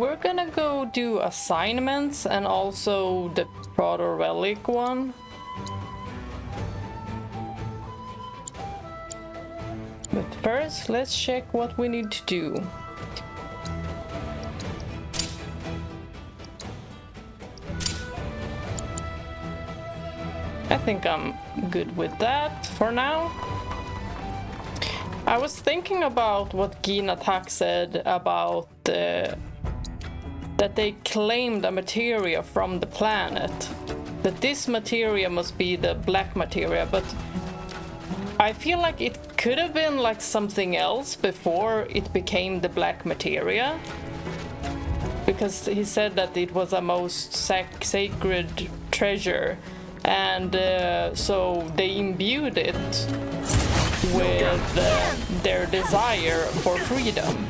we're gonna go do assignments and also the proto-relic one. But first, let's check what we need to do. I think I'm good with that for now. I was thinking about what Nattak said about that they claimed a materia from the planet. That this materia must be the black materia, but I feel like it could have been like something else before it became the black materia. Because he said that it was a most sacred treasure, and so they imbued it with their desire for freedom.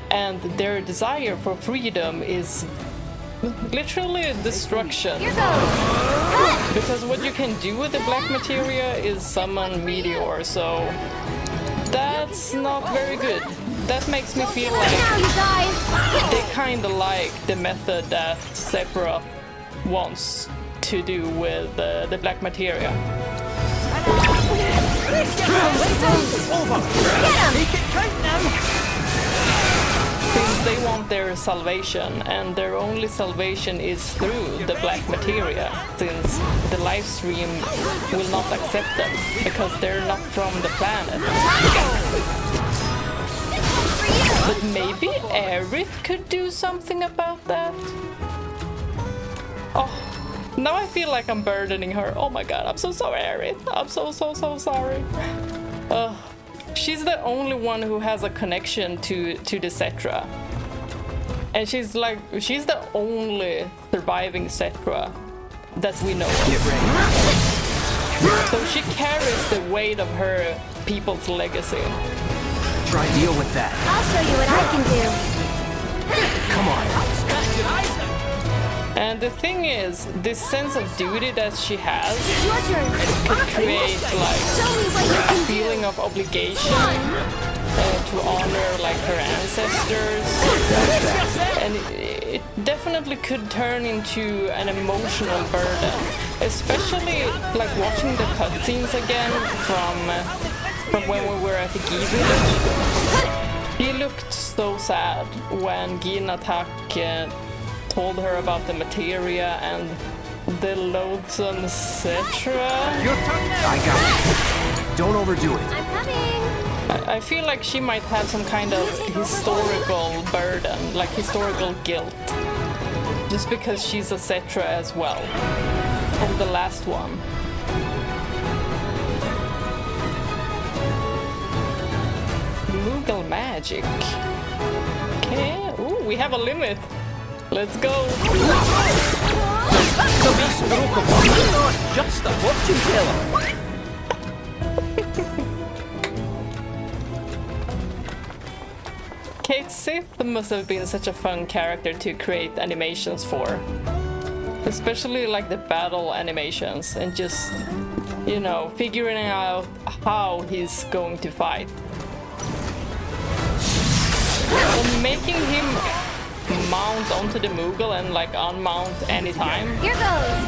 And their desire for freedom is literally destruction. Because what you can do with the black materia is summon meteor, so that's not very good. That makes me feel like they kinda like the method that Sephiroth wants to do with the black materia. Since they want their salvation, and their only salvation is through the black materia, since the live stream will not accept them, because they're not from the planet. But maybe AERITH could do something about that? Oh, now I feel like I'm burdening her. Oh my god, I'm so sorry, AERITH. I'm so sorry. She's the only one who has a connection to the Cetra. And she's the only surviving Cetra that we know of. So she carries the weight of her people's legacy. Try deal with that. I'll show you what I can do. Come on. And the thing is, this sense of duty that she has Your turn. could create like a feeling of obligation to honor like her ancestors, and it definitely could turn into an emotional burden, especially like watching the cutscenes again from when we were at the Gi village. He looked so sad when Nattak told her about the materia and the loathsome Cetra. Your turn now. I got it. Don't overdo it. I'm coming. I feel like she might have some kind of historical burden, like historical guilt, just because she's a Cetra as well, from the last one. Moogle magic. Okay, ooh, we have a limit. Let's go. Just a fortune teller. Cait Sith must have been such a fun character to create animations for. Especially like the battle animations and just, you know, figuring out how he's going to fight. And making him mount onto the Moogle and like unmount anytime. Here goes.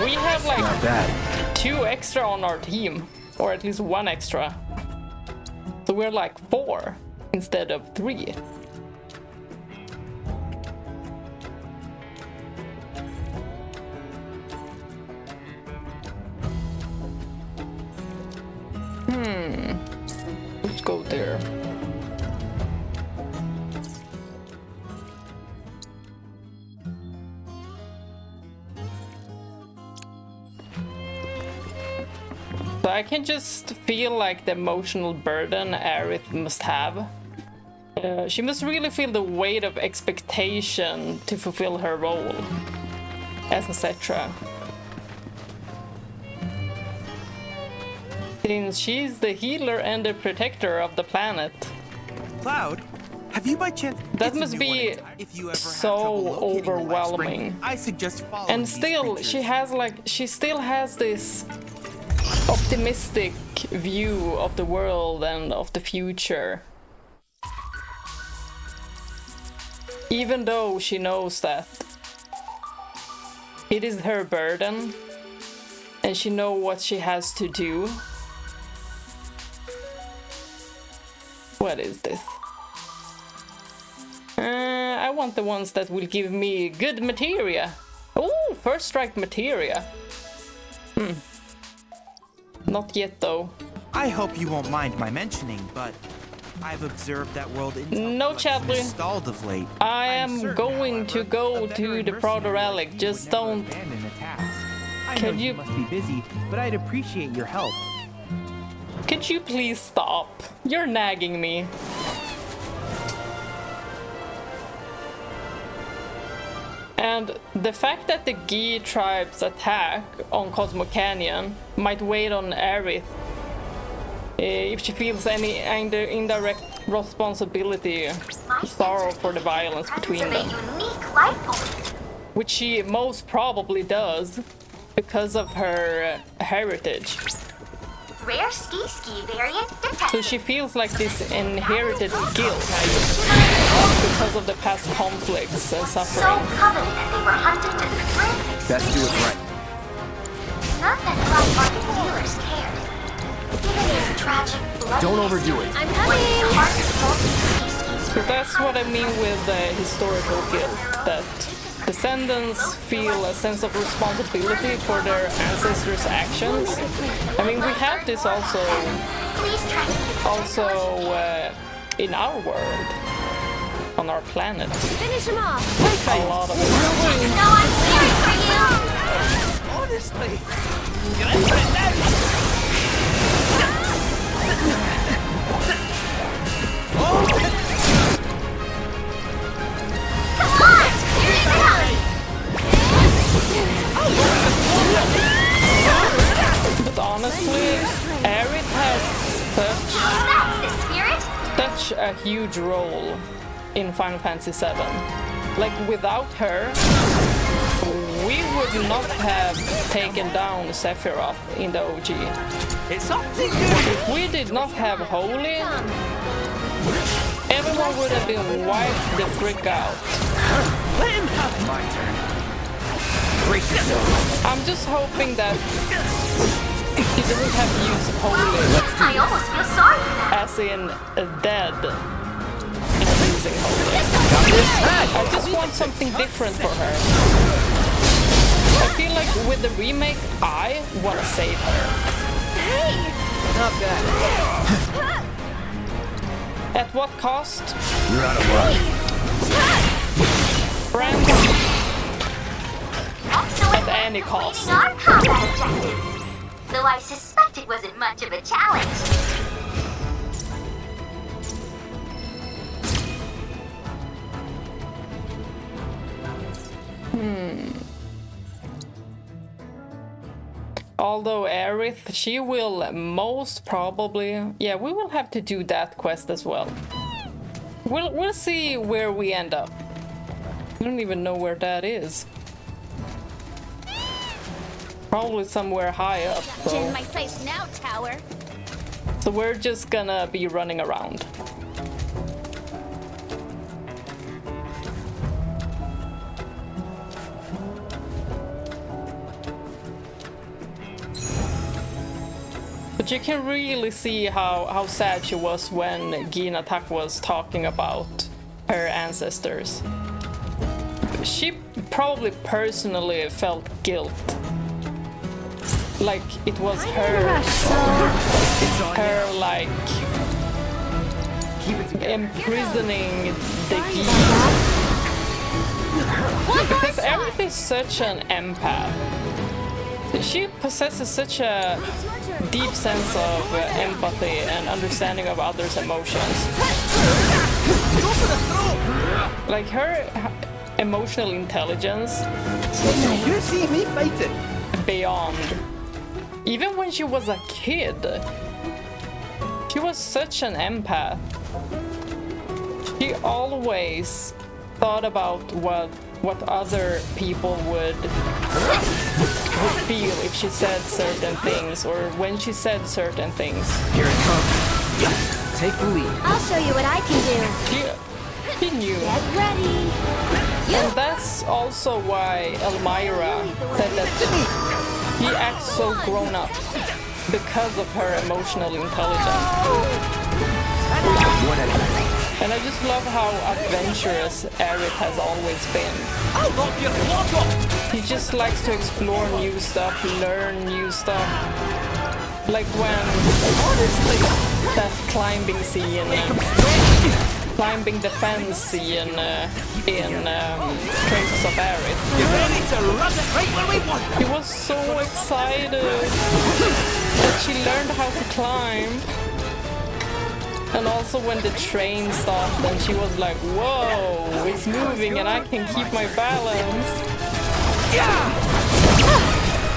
We have like Not bad. 2 extra on our team, or at least 1 extra. So we're like 4 instead of 3. Let's go there. So I can just feel like the emotional burden AERITH must have. She must really feel the weight of expectation to fulfill her role as a Cetra. Since she's the healer and the protector of the planet. Cloud, have you by chance? That must be so overwhelming. I suggest following And these still, creatures. she still has this optimistic view of the world and of the future. even though she knows that it is her burden and she knows what she has to do. What is this? I want the ones that will give me good materia. Oh, first strike materia. Not yet though. I hope you won't mind my mentioning, but I've observed that world intel No, collection Chaplin. is stalled of late. I I'm am certain, going however, to go a to veteran the Proto mercenary Relic. like you Just would never don't. abandon a task. I Could know you- must be busy, but I'd appreciate your help. Could you please stop? You're nagging me. And the fact that the Gi tribe's attack on Cosmo Canyon might weigh on AERITH if she feels any indirect responsibility, sorrow for the violence between them. Unique life form. Which she most probably does because of her heritage. Rare ski variant detected. So she feels like this inherited guilt because of the past conflicts and So suffering. coveted that they were hunted to the brink. Best do it right. Not that black market dealers cared. Given his tragic blood Don't overdo history, it. I'm coming. Heart of multi-species So that's what I mean with historical guilt, that descendants feel a sense of responsibility for their ancestors' actions. I mean, we have this also Please try to keep in our world, on our planet. finish him off. A lot of it. No, I'm cheering for you. Honestly, can I put it down? Come on, here it comes. But honestly, AERITH has That's the spirit. such a huge role in Final Fantasy VII. Like, without her, we would not have taken down Sephiroth in the OG. It's something good. If we did not have Holy, everyone would have been wiped the frick out. Let him have it. My turn. Brace yourself. I'm just hoping that he doesn't have to use Holy, I almost feel sorry for that. as in dead, in using Holy. Got this? I just want something different for her. I feel like with the remake, I want to save her. Not bad. At what cost? You're out of luck. Friends, Excellent at any cost. our combat objectives. Though I suspect it wasn't much of a challenge. Although AERITH, she will most probably... Yeah, we will have to do that quest as well. We'll see where we end up. I don't even know where that is. Probably somewhere high up, In my face now, tower. so we're just gonna be running around. But you can really see how sad she was when Nattak was talking about her ancestors. She probably personally felt guilt. Like it was her, like Keep it together. imprisoning the Gi. Because AERITH is such an empath. She possesses such a deep sense of empathy and understanding of others' emotions. Like her emotional intelligence You see me fighting. beyond. Even when she was a kid, she was such an empath. She always thought about what other people would feel if she said certain things or when she said certain things. Here it comes. Take the lead. I'll show you what I can do. She knew Ready. And that's also why Elmira said that he acts so grown up because of her emotional intelligence. And I just love how adventurous AERITH has always been. He just likes to explore new stuff, learn new stuff. Like when, honestly, that climbing scene, climbing the fence scene in Traces of AERITH. He was so excited that she learned how to climb. And also when the train stopped and she was like, whoa, it's moving and I can keep my balance.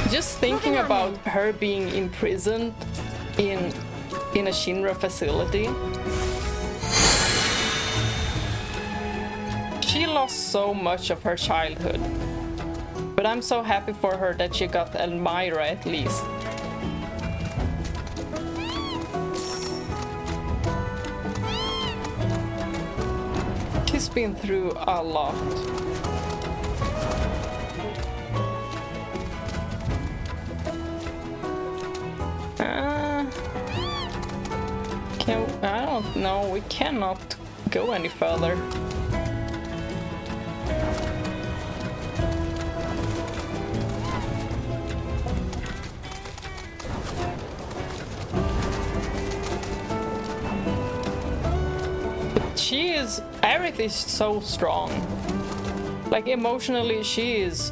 Just thinking about her being imprisoned in a Shinra facility. She lost so much of her childhood. But I'm so happy for her that she got Elmira at least. She's been through a lot. I don't know, we cannot go any further. AERITH is so strong. Like emotionally, she is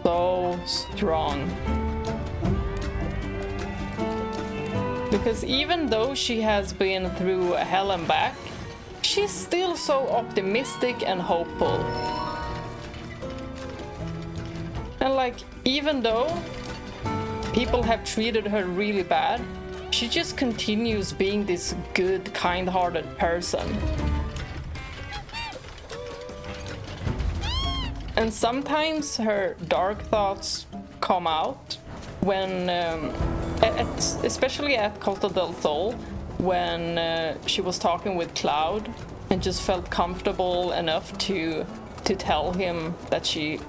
so strong. Because even though she has been through hell and back, she's still so optimistic and hopeful. And like, even though people have treated her really bad, she just continues being this good, kind-hearted person. And sometimes her dark thoughts come out when, especially at Costa del Sol, when she was talking with Cloud and just felt comfortable enough to tell him that she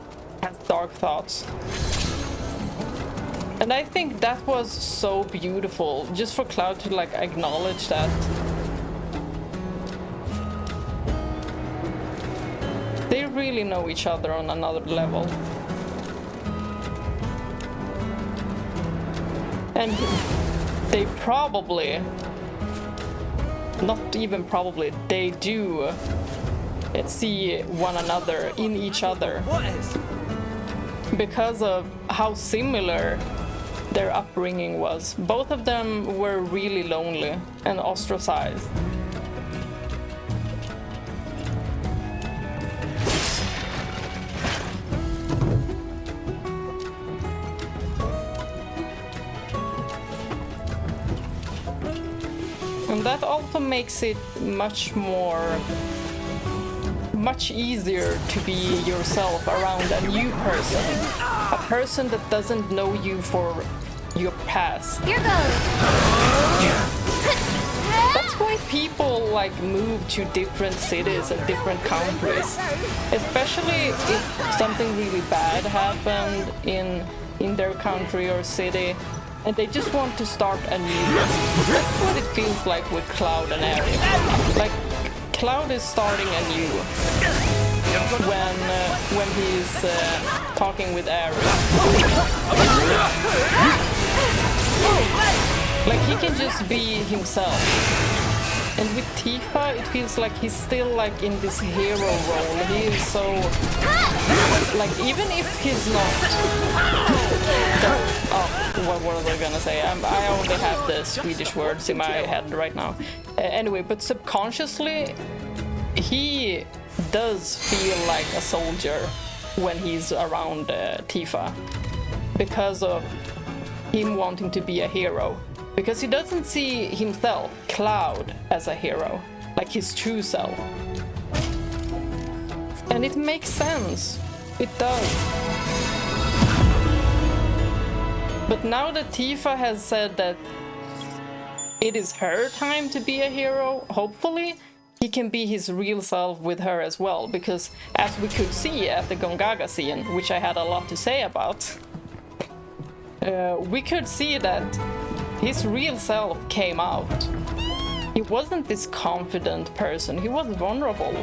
has dark thoughts. And I think that was so beautiful, just for Cloud to like acknowledge that. They really know each other on another level. And they probably, not even probably, they do see one another in each other. Because of how similar their upbringing was. Both of them were really lonely and ostracized. And that also makes it much easier to be yourself around a new person. A person that doesn't know you for your past. Here goes. That's why people like move to different cities and different countries. Especially if something really bad happened in their country or city. And they just want to start anew. That's what it feels like with Cloud and AERITH. Like, Cloud is starting anew when he's talking with AERITH. Like, he can just be himself. And with Tifa, it feels like he's still like in this hero role. He is so, like, even if he's not, what was I gonna say? I only have the Swedish words in my head right now. Anyway, but subconsciously, he does feel like a soldier when he's around Tifa, because of him wanting to be a hero. Because he doesn't see himself, Cloud, as a hero, like his true self. And it makes sense. It does. But now that Tifa has said that it is her time to be a hero, hopefully, he can be his real self with her as well, because as we could see at the Gongaga scene, which I had a lot to say about, we could see that his real self came out. He wasn't this confident person, he was vulnerable.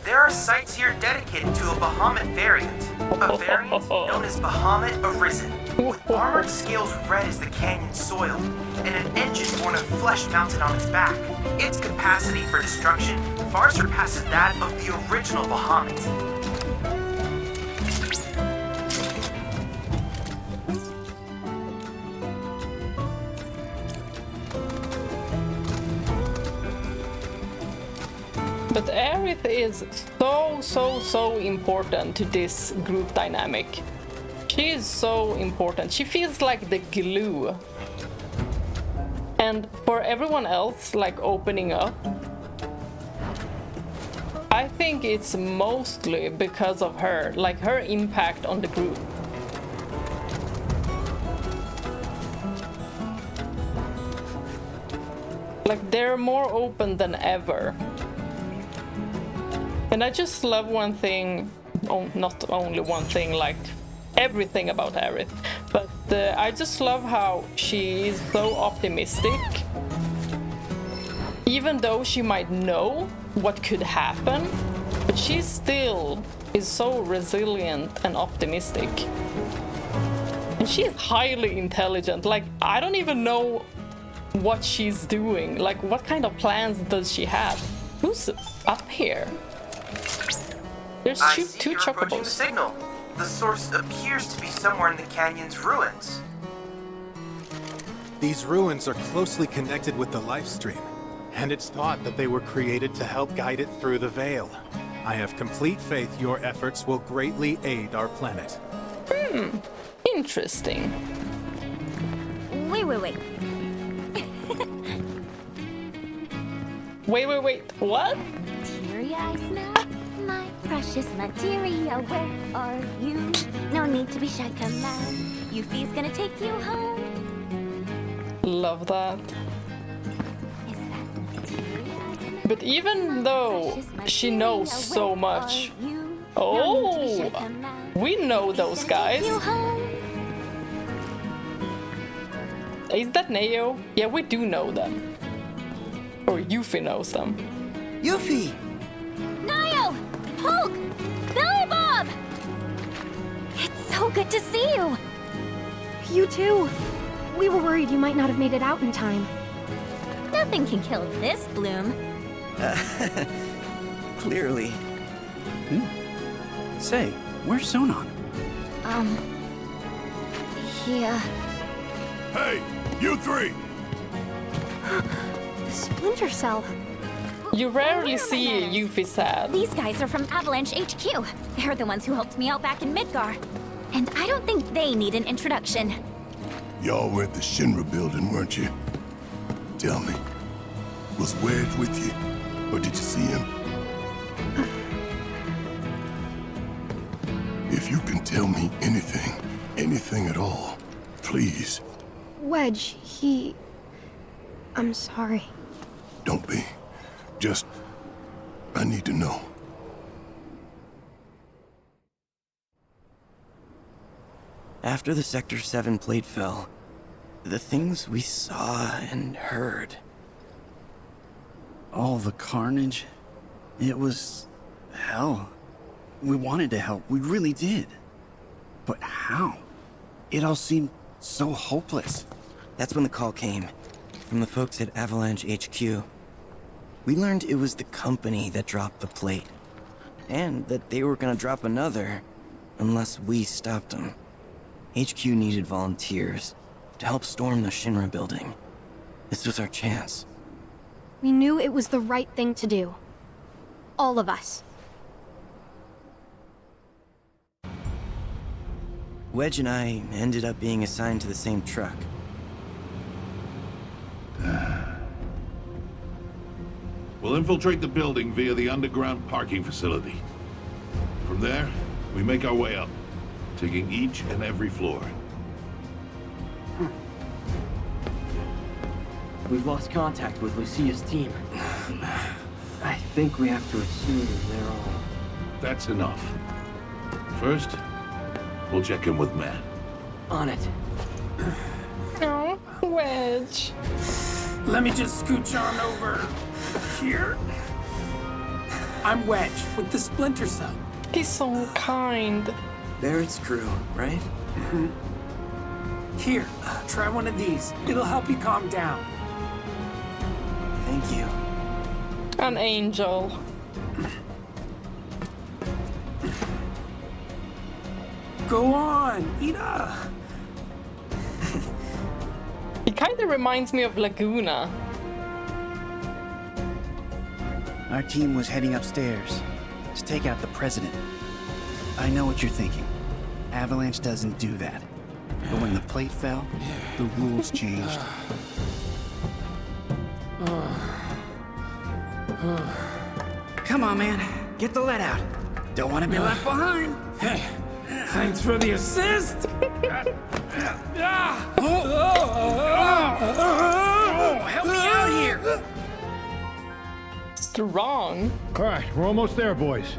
There are sites here dedicated to a Bahamut variant. A variant known as Bahamut Arisen, with armored scales red as the canyon soil, and an engine born of flesh mounted on its back. Its capacity for destruction far surpasses that of the original Bahamut. But AERITH is so important to this group dynamic. She is so important. She feels like the glue. And for everyone else, like opening up, I think it's mostly because of her, like her impact on the group. Like they're more open than ever. And I just love one thing, not only one thing, like everything about AERITH, but I just love how she is so optimistic. Even though she might know what could happen, but she still is so resilient and optimistic. And she is highly intelligent. Like, I don't even know what she's doing. Like, what kind of plans does she have? Who's up here? There's two you're approaching the chocobos. signal. The source appears to be somewhere in the canyon's ruins. These ruins are closely connected with the life stream, and it's thought that they were created to help guide it through the veil. I have complete faith your efforts will greatly aid our planet. Interesting. Wait. Wait, what? Teary-eyed snow, my precious materia, where are you? No need to be shy, come out. Yuffie's gonna take you home. Love that. Is that teary-eyed snow? But even though Precious she knows materia, so where much, are you? No need to be shy, oh, come out. we know those Yuffie's gonna take guys. you home. Is that Neo? Yeah, we do know them. Or Yuffie knows them. Yuffie! Nio! Hulk! Billy Bob! It's so good to see you! You too. We were worried you might not have made it out in time. Nothing can kill this bloom. Clearly. Say, where's Sonon? Yeah. Hey, you three! The Splinter Cell. You rarely Where are my see manners? Yuffie sad. These guys are from Avalanche HQ. They're the ones who helped me out back in Midgar. And I don't think they need an introduction. Y'all were at the Shinra building, weren't you? Tell me, was Wedge with you? Or did you see him? If you can tell me anything at all, please, Wedge, I'm sorry. don't be. Just, I need to know. After the Sector 7 plate fell, the things we saw and heard. All the carnage. It was hell. We wanted to help, we really did. But how? It all seemed so hopeless. That's when the call came, from the folks at Avalanche HQ. We learned it was the company that dropped the plate, and that they were gonna drop another, unless we stopped them. HQ needed volunteers to help storm the Shinra building. This was our chance. We knew it was the right thing to do. All of us. Wedge and I ended up being assigned to the same truck. We'll infiltrate the building via the underground parking facility. From there, we make our way up, taking each and every floor. We've lost contact with Lucia's team. I think we have to assume they're all... That's enough. First, we'll check in with Matt. On it. Oh, Wedge. Let me just scooch on over here. I'm Wedge with the Splinter Cell. He's so kind. Barret's crew, right? Here, try one of these. It'll help you calm down. Thank you. An angel. Go on, eat up. He kind of reminds me of Laguna. Our team was heading upstairs to take out the president. I know what you're thinking. Avalanche doesn't do that. But when the plate fell, the rules changed. Come on, man. Get the lead out. Don't want to be left behind. Hey, thanks for the assist. Help me out here. Strong. All right, we're almost there, boys.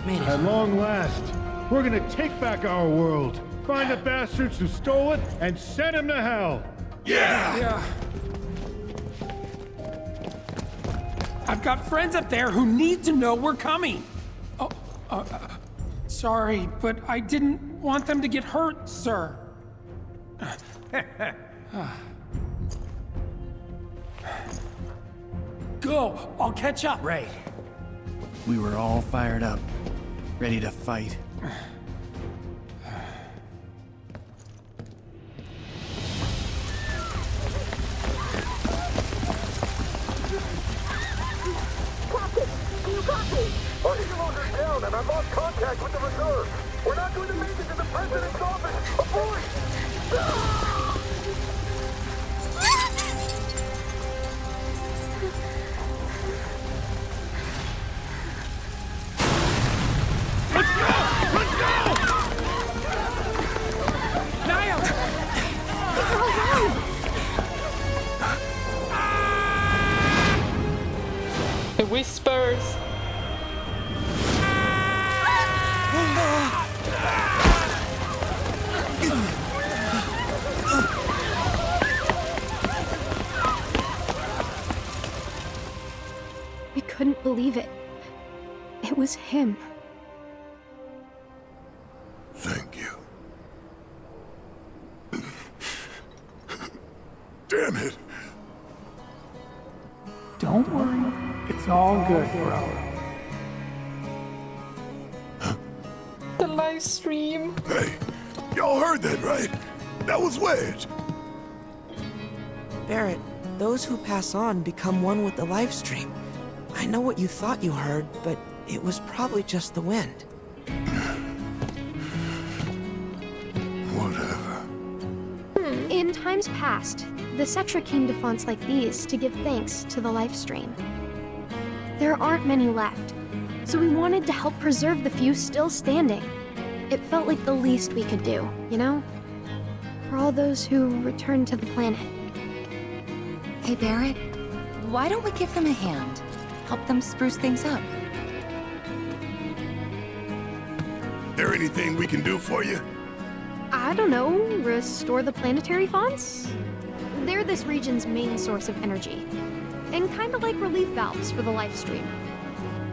At long last, we're gonna take back our world, find the bastards who stole it, and send them to hell. Yeah. I've got friends up there who need to know we're coming. Sorry, but I didn't want them to get hurt, sir. Go, I'll catch up. Right. We were all fired up, ready to fight. Our helos are down and I lost contact with the reserve. We're not going to make it to the president's office. Avoid! Let's go! Niall! The whispers. We couldn't believe it. It was him. Thank you. Damn it. Don't worry. It's all good, bro. The live stream. Hey, y'all heard that, right? That was Wedge. Barret, those who pass on become one with the live stream. I know what you thought you heard, but it was probably just the wind. Whatever. In times past, the Cetra came to fonts like these to give thanks to the life stream. There aren't many left, so we wanted to help preserve the few still standing. It felt like the least we could do, you know? For all those who returned to the planet. Hey, Barret, why don't we give them a hand? Help them spruce things up. There anything we can do for you? I don't know, restore the planetary fonts? They're this region's main source of energy. And kinda like relief valves for the life stream.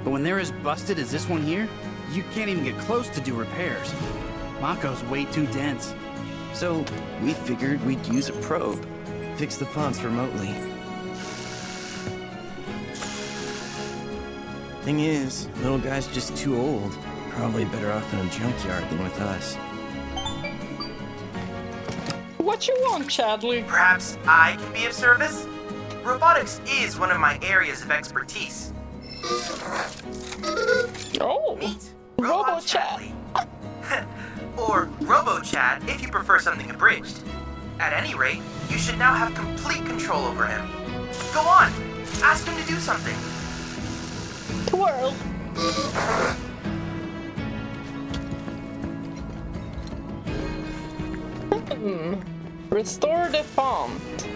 But when they're as busted as this one here, you can't even get close to do repairs. Mako's way too dense. So, we figured we'd use a probe. Fix the fonts remotely. Thing is, little guy's just too old. Probably better off in a junkyard than with us. What you want, Chadley? Perhaps I can be of service? Robotics is one of my areas of expertise. Oh, Meet RoboChat. or RoboChat if you prefer something abridged. At any rate, you should now have complete control over him. Go on! Ask him to do something! Twirl! Restore the font.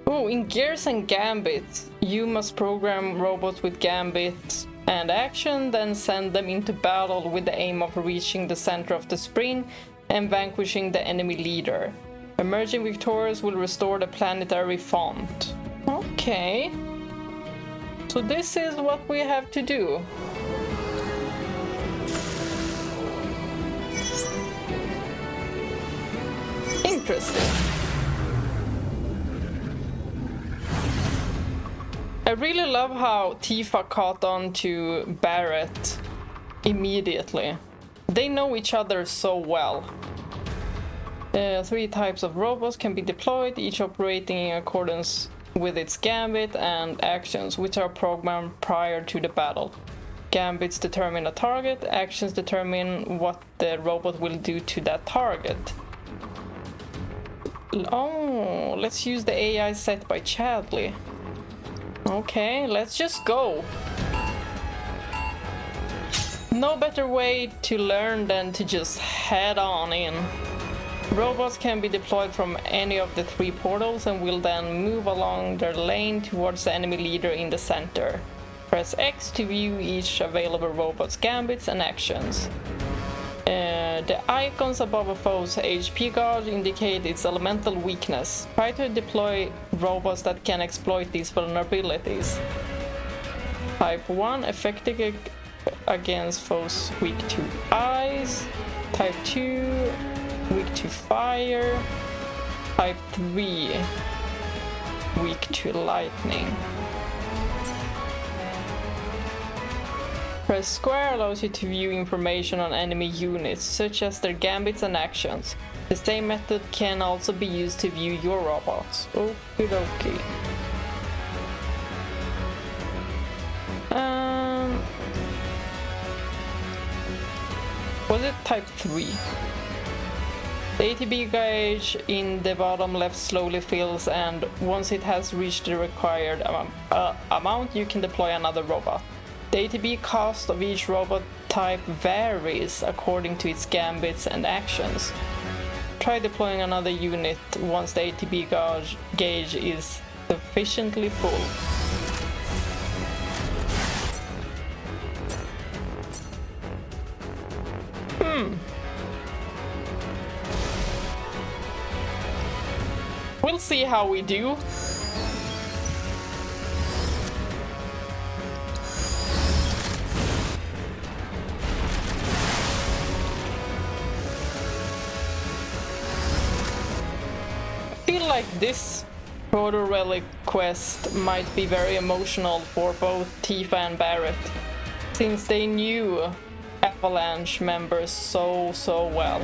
Oh, in Gears and Gambits, you must program robots with gambits and action, then send them into battle with the aim of reaching the center of the spring and vanquishing the enemy leader. Emerging victorious will restore the planetary font. Okay. So this is what we have to do. Interesting. I really love how Tifa caught on to Barret immediately. They know each other so well. 3 types of robots can be deployed, each operating in accordance with its gambit and actions, which are programmed prior to the battle. Gambits determine a target, actions determine what the robot will do to that target. Oh, let's use the AI set by Chadley. Okay, let's just go. No better way to learn than to just head on in. Robots can be deployed from any of the 3 portals and will then move along their lane towards the enemy leader in the center. Press X to view each available robot's gambits and actions. The icons above a foe's HP gauge indicate its elemental weakness. Try to deploy robots that can exploit these vulnerabilities. Type 1, effective against foes weak to ice. Type 2, weak to fire. Type 3, weak to lightning. Press square allows you to view information on enemy units, such as their gambits and actions. The same method can also be used to view your robots. Okie dokie. Was it type 3? The ATB gauge in the bottom left slowly fills, and once it has reached the required amount, you can deploy another robot. The ATB cost of each robot type varies according to its gambits and actions. Try deploying another unit once the ATB gauge is sufficiently full. We'll see how we do. Like this Proto Relic quest might be very emotional for both Tifa and Barret, since they knew Avalanche members so well.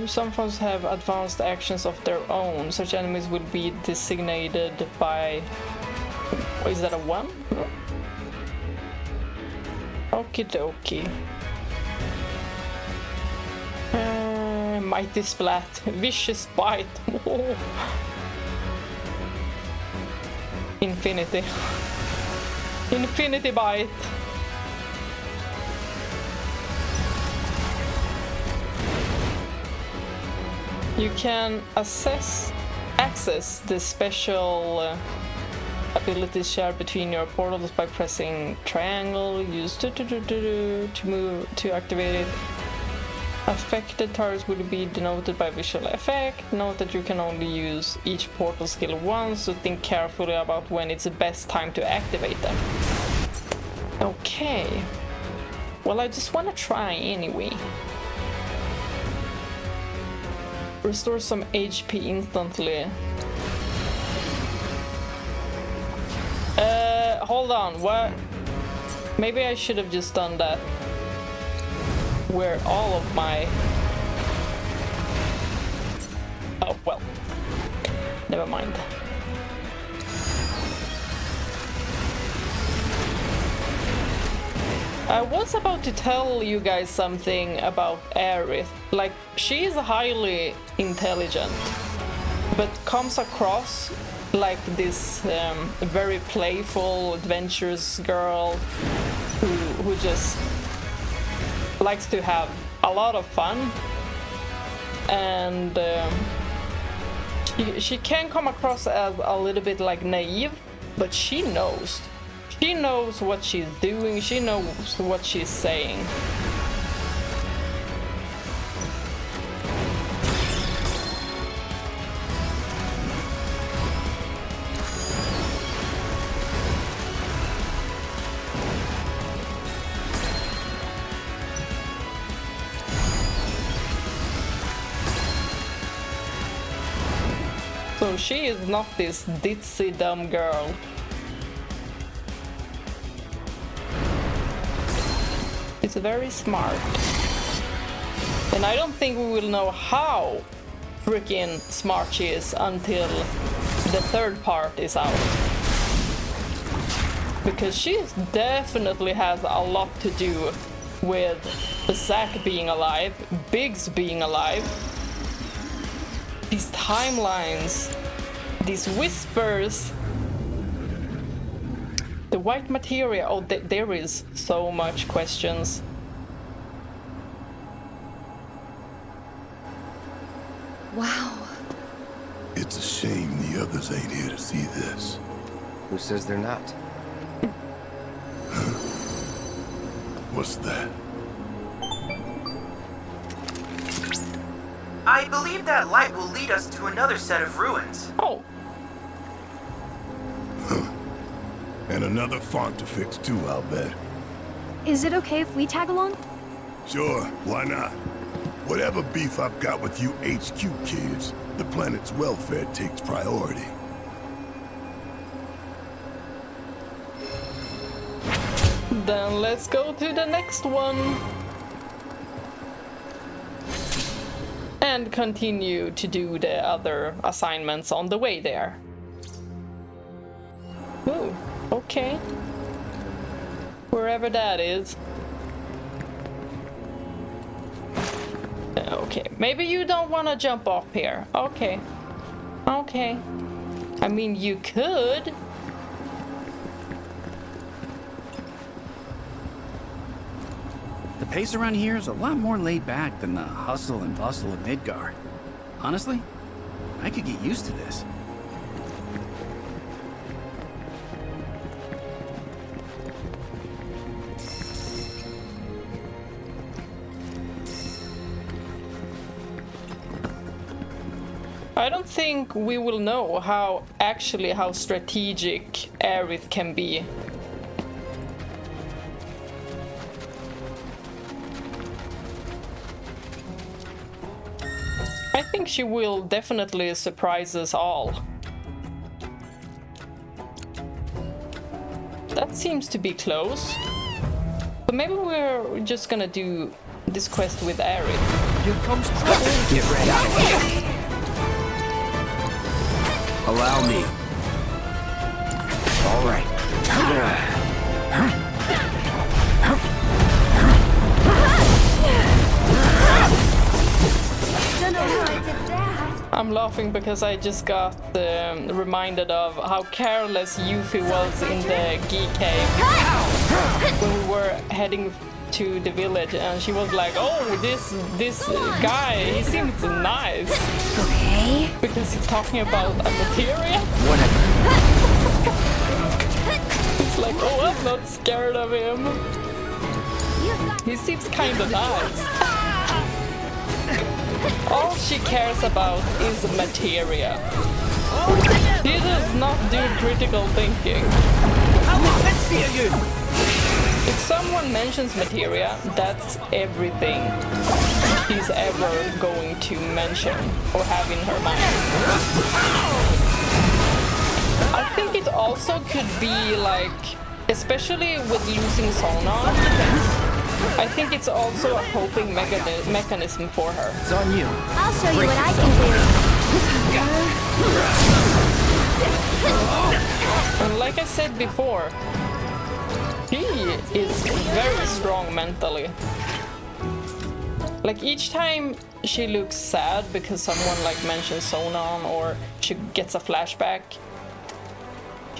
Some foes have advanced actions of their own. Such enemies will be designated by... is that a 1? Okie dokie. Mighty Splat, Vicious Bite. Oh. Infinity. Infinity Bite. You can access the special abilities shared between your portals by pressing triangle. Use to activate it. Affected targets will be denoted by visual effect. Note that you can only use each portal skill once, so think carefully about when it's the best time to activate them. Okay. Well, I just want to try anyway. Restore some HP instantly. Hold on, what? Maybe I should have just done that. Where all of my... oh, well. Never mind. I was about to tell you guys something about AERITH. Like, she is highly intelligent, but comes across like this very playful, adventurous girl who just likes to have a lot of fun. And she can come across as a little bit like naive, but she knows. She knows what she's doing, she knows what she's saying. So she is not this ditzy dumb girl. She's very smart. And I don't think we will know how freaking smart she is until the third part is out. Because she definitely has a lot to do with Zack being alive, Biggs being alive, these timelines, these whispers, the white materia. Oh, there is so much questions. Wow. It's a shame the others ain't here to see this. Who says they're not? What's that? I believe that light will lead us to another set of ruins. Oh. And another font to fix too, I'll bet. Is it okay if we tag along? Sure, why not? Whatever beef I've got with you HQ kids, the planet's welfare takes priority. Then let's go to the next one. And continue to do the other assignments on the way there. Ooh, okay. Wherever that is. Okay, maybe you don't want to jump off here. Okay. Okay. I mean, you could. The pace around here is a lot more laid back than the hustle and bustle of Midgar. Honestly, I could get used to this. I don't think we will know how strategic AERITH can be. I think she will definitely surprise us all. That seems to be close. So maybe we're just gonna do this quest with AERITH. Here comes trouble. Get ready. Allow me. All right. I'm laughing because I just got reminded of how careless Yuffie was in the geek cave when we were heading to the village, and she was like, "Oh, this guy, he seems nice." Okay. Because he's talking about a materia. It's like, "Oh, I'm not scared of him. He seems kind of nice." All she cares about is materia. She does not do critical thinking. If someone mentions materia, that's everything she's ever going to mention or have in her mind. I think it also could be like, especially with losing sonar, I think it's also a coping mechanism for her. It's on you. I'll show you what I can And like I said before, She is very strong mentally. Like each time she looks sad because someone like mentions Sonon or she gets a flashback,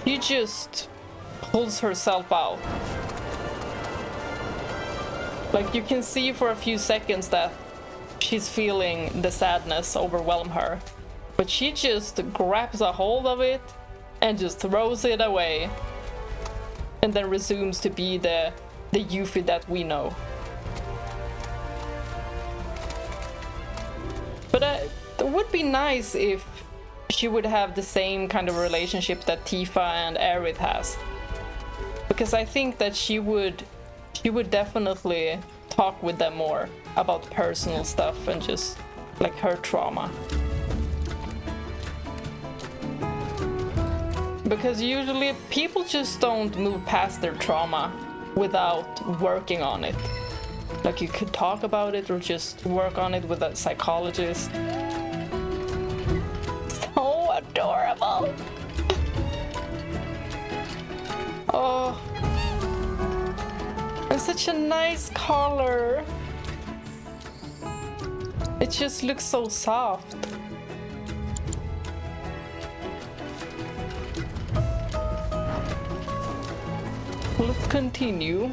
she just pulls herself out. Like you can see for a few seconds that she's feeling the sadness overwhelm her, but she just grabs a hold of it and just throws it away, and then resumes to be the Yuffie that we know. But it would be nice if she would have the same kind of relationship that Tifa and AERITH has, because I think that she would definitely talk with them more about personal stuff and just like her trauma. Because usually people just don't move past their trauma without working on it. Like you could talk about it or just work on it with a psychologist. So adorable. Oh. And such a nice color. It just looks so soft. Let's continue.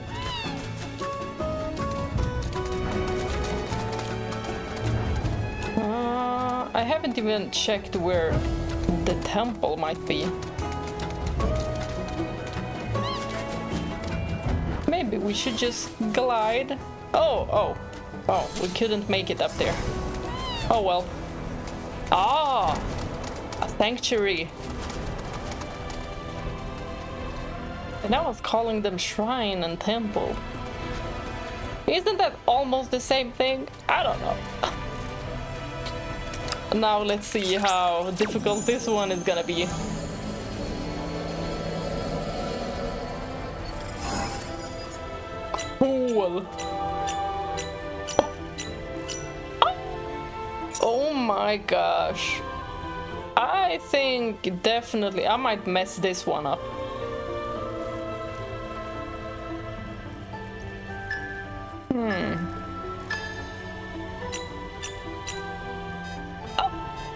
I haven't even checked where the temple might be. Maybe we should just glide. Oh, we couldn't make it up there. Oh well. Ah, a sanctuary. And I was calling them shrine and temple. Isn't that almost the same thing? I don't know. Now let's see how difficult this one is gonna be. Cool. Oh my gosh. I think definitely I might mess this one up.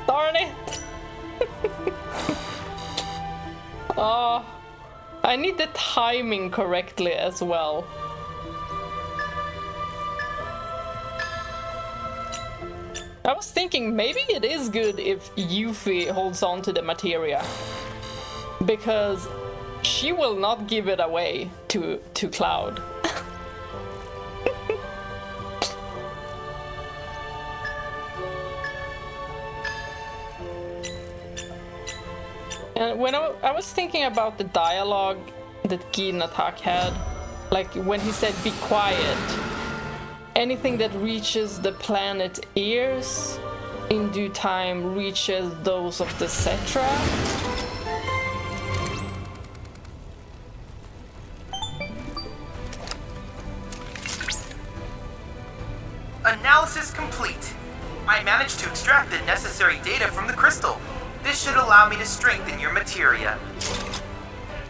Darn it! Oh, I need the timing correctly as well. I was thinking maybe it is good if Yuffie holds on to the materia, because she will not give it away to Cloud. And when I was thinking about the dialogue that Nattak had, like when he said be quiet, anything that reaches the planet's ears in due time reaches those of the Cetra. Analysis complete. I managed to extract the necessary data from the crystal. This should allow me to strengthen your materia.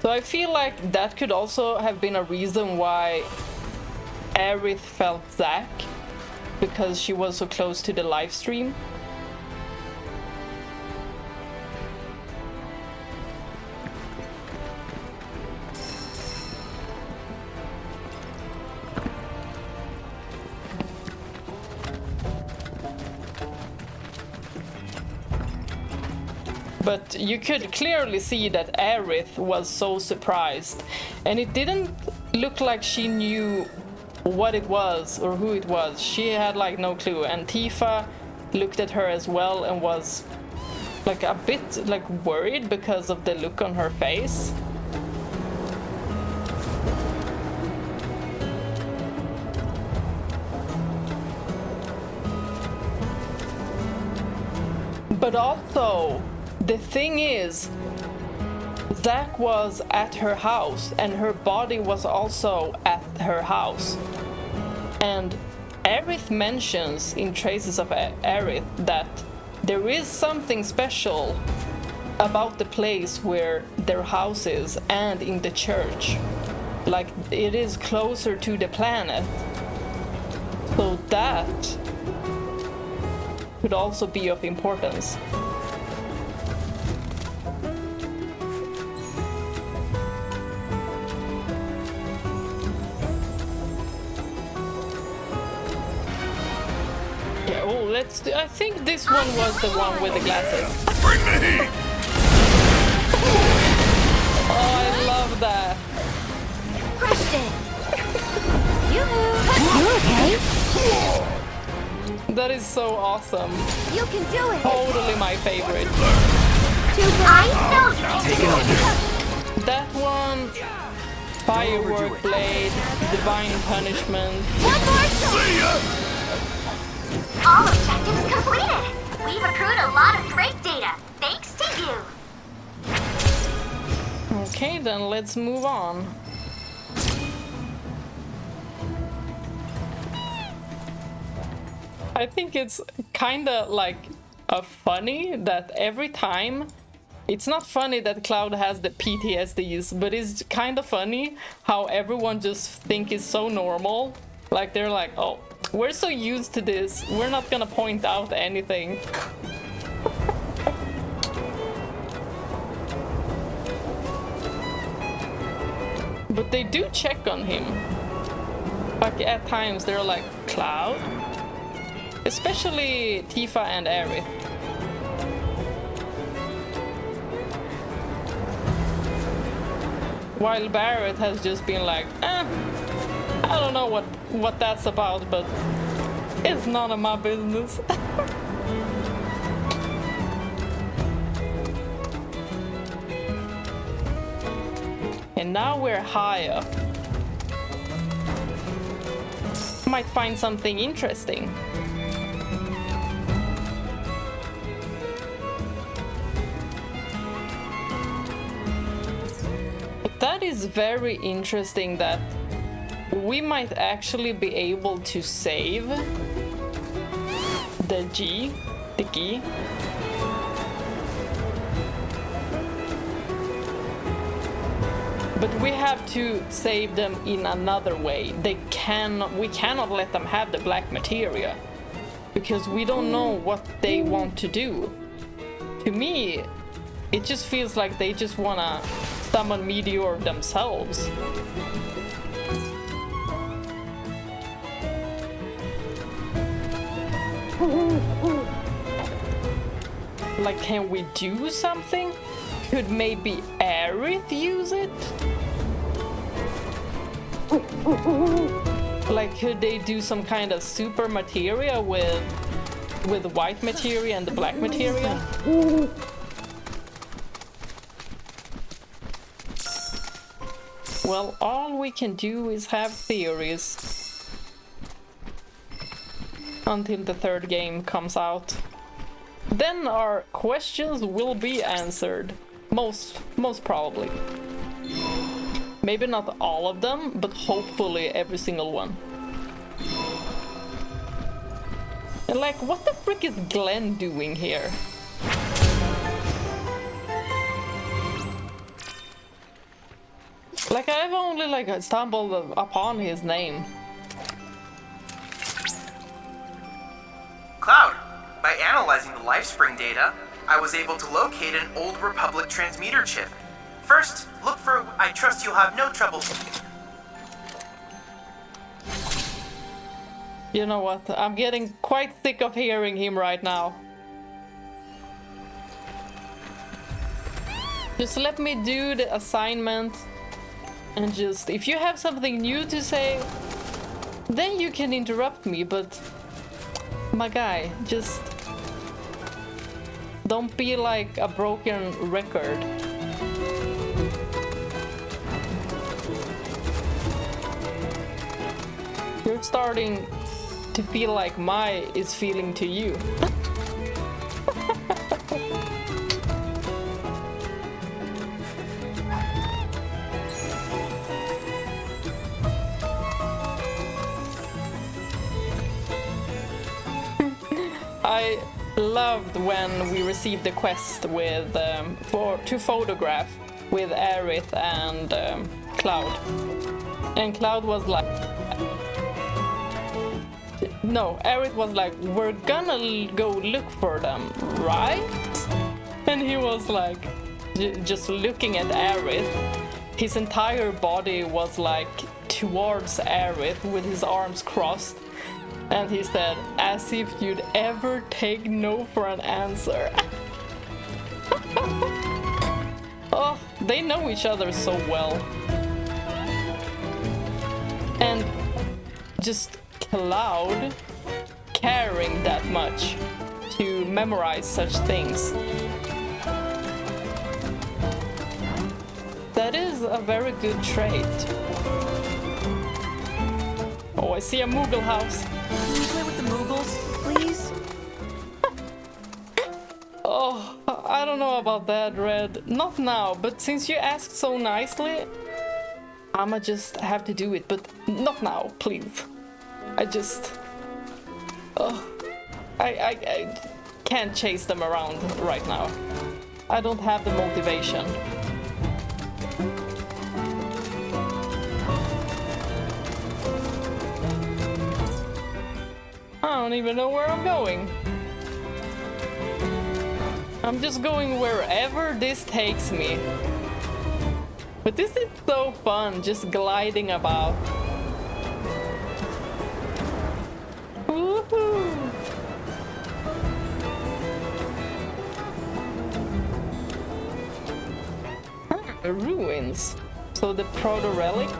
So I feel like that could also have been a reason why AERITH felt Zack, because she was so close to the live stream. But you could clearly see that AERITH was so surprised, and it didn't look like she knew what it was or who it was. She had like no clue, and Tifa looked at her as well and was like a bit like worried because of the look on her face. But also, the thing is, Zack was at her house and her body was also at her house. And AERITH mentions in Traces of AERITH that there is something special about the place where their house is and in the church. like it is closer to the planet. So that could also be of importance. Yeah, oh, let's do, I think this one was the one with the glasses. Bring the heat! Oh, I love that. Crushed it. Yoo-hoo. You okay? That is so awesome. You can do it. Totally my favorite. I know you can Take do it it. under. That one, Firework Blade, Divine Punishment. One more shot. See ya! All objectives completed. We've accrued a lot of great data, thanks to you. Okay, then let's move on. I think it's kinda like funny that every time, it's not funny that Cloud has the PTSDs, but it's kinda funny how everyone just think it's so normal. Like they're like, oh, we're so used to this, we're not gonna point out anything. But they do check on him. Like at times they're like, Cloud? Especially Tifa and AERITH. While Barret has just been like, I don't know what that's about, but it's none of my business. And now we're high up. Might find something interesting. But that is very interesting that we might actually be able to save the key. But we have to save them in another way. We cannot let them have the black materia because we don't know what they want to do. To me, it just feels like they just wanna summon Meteor themselves. Like, can we do something? Could maybe AERITH use it? Like, could they do some kind of super materia with white materia and the black materia? Well, all we can do is have theories until the third game comes out. Then our questions will be answered. Most probably. Maybe not all of them, but hopefully every single one. And like, what the frick is Glenn doing here? Like, I've only like stumbled upon his name. Cloud, by analyzing the Lifespring data, I was able to locate an old Republic transmitter chip. First, look for I trust you'll have no trouble. You know what? I'm getting quite sick of hearing him right now. Just let me do the assignment and just, if you have something new to say, then you can interrupt me, but my guy, just don't be like a broken record. You're starting to feel like Mai is feeling to you. I loved when we received the quest with to photograph with AERITH and Cloud. And Cloud was like... No, AERITH was like, we're gonna go look for them, right? And he was like, just looking at AERITH. His entire body was like towards AERITH with his arms crossed. And he said, as if you'd ever take no for an answer. Oh, they know each other so well. And just Cloud caring that much to memorize such things. That is a very good trait. Oh, I see a Moogle house. Can you play with the Moogles, please? Oh, I don't know about that, Red. Not now, but since you asked so nicely, I'ma just have to do it, but not now, please. I just... Oh, I can't chase them around right now. I don't have the motivation. I don't even know where I'm going. I'm just going wherever this takes me. But this is so fun, just gliding about. Woohoo! Ruins. So the proto-relic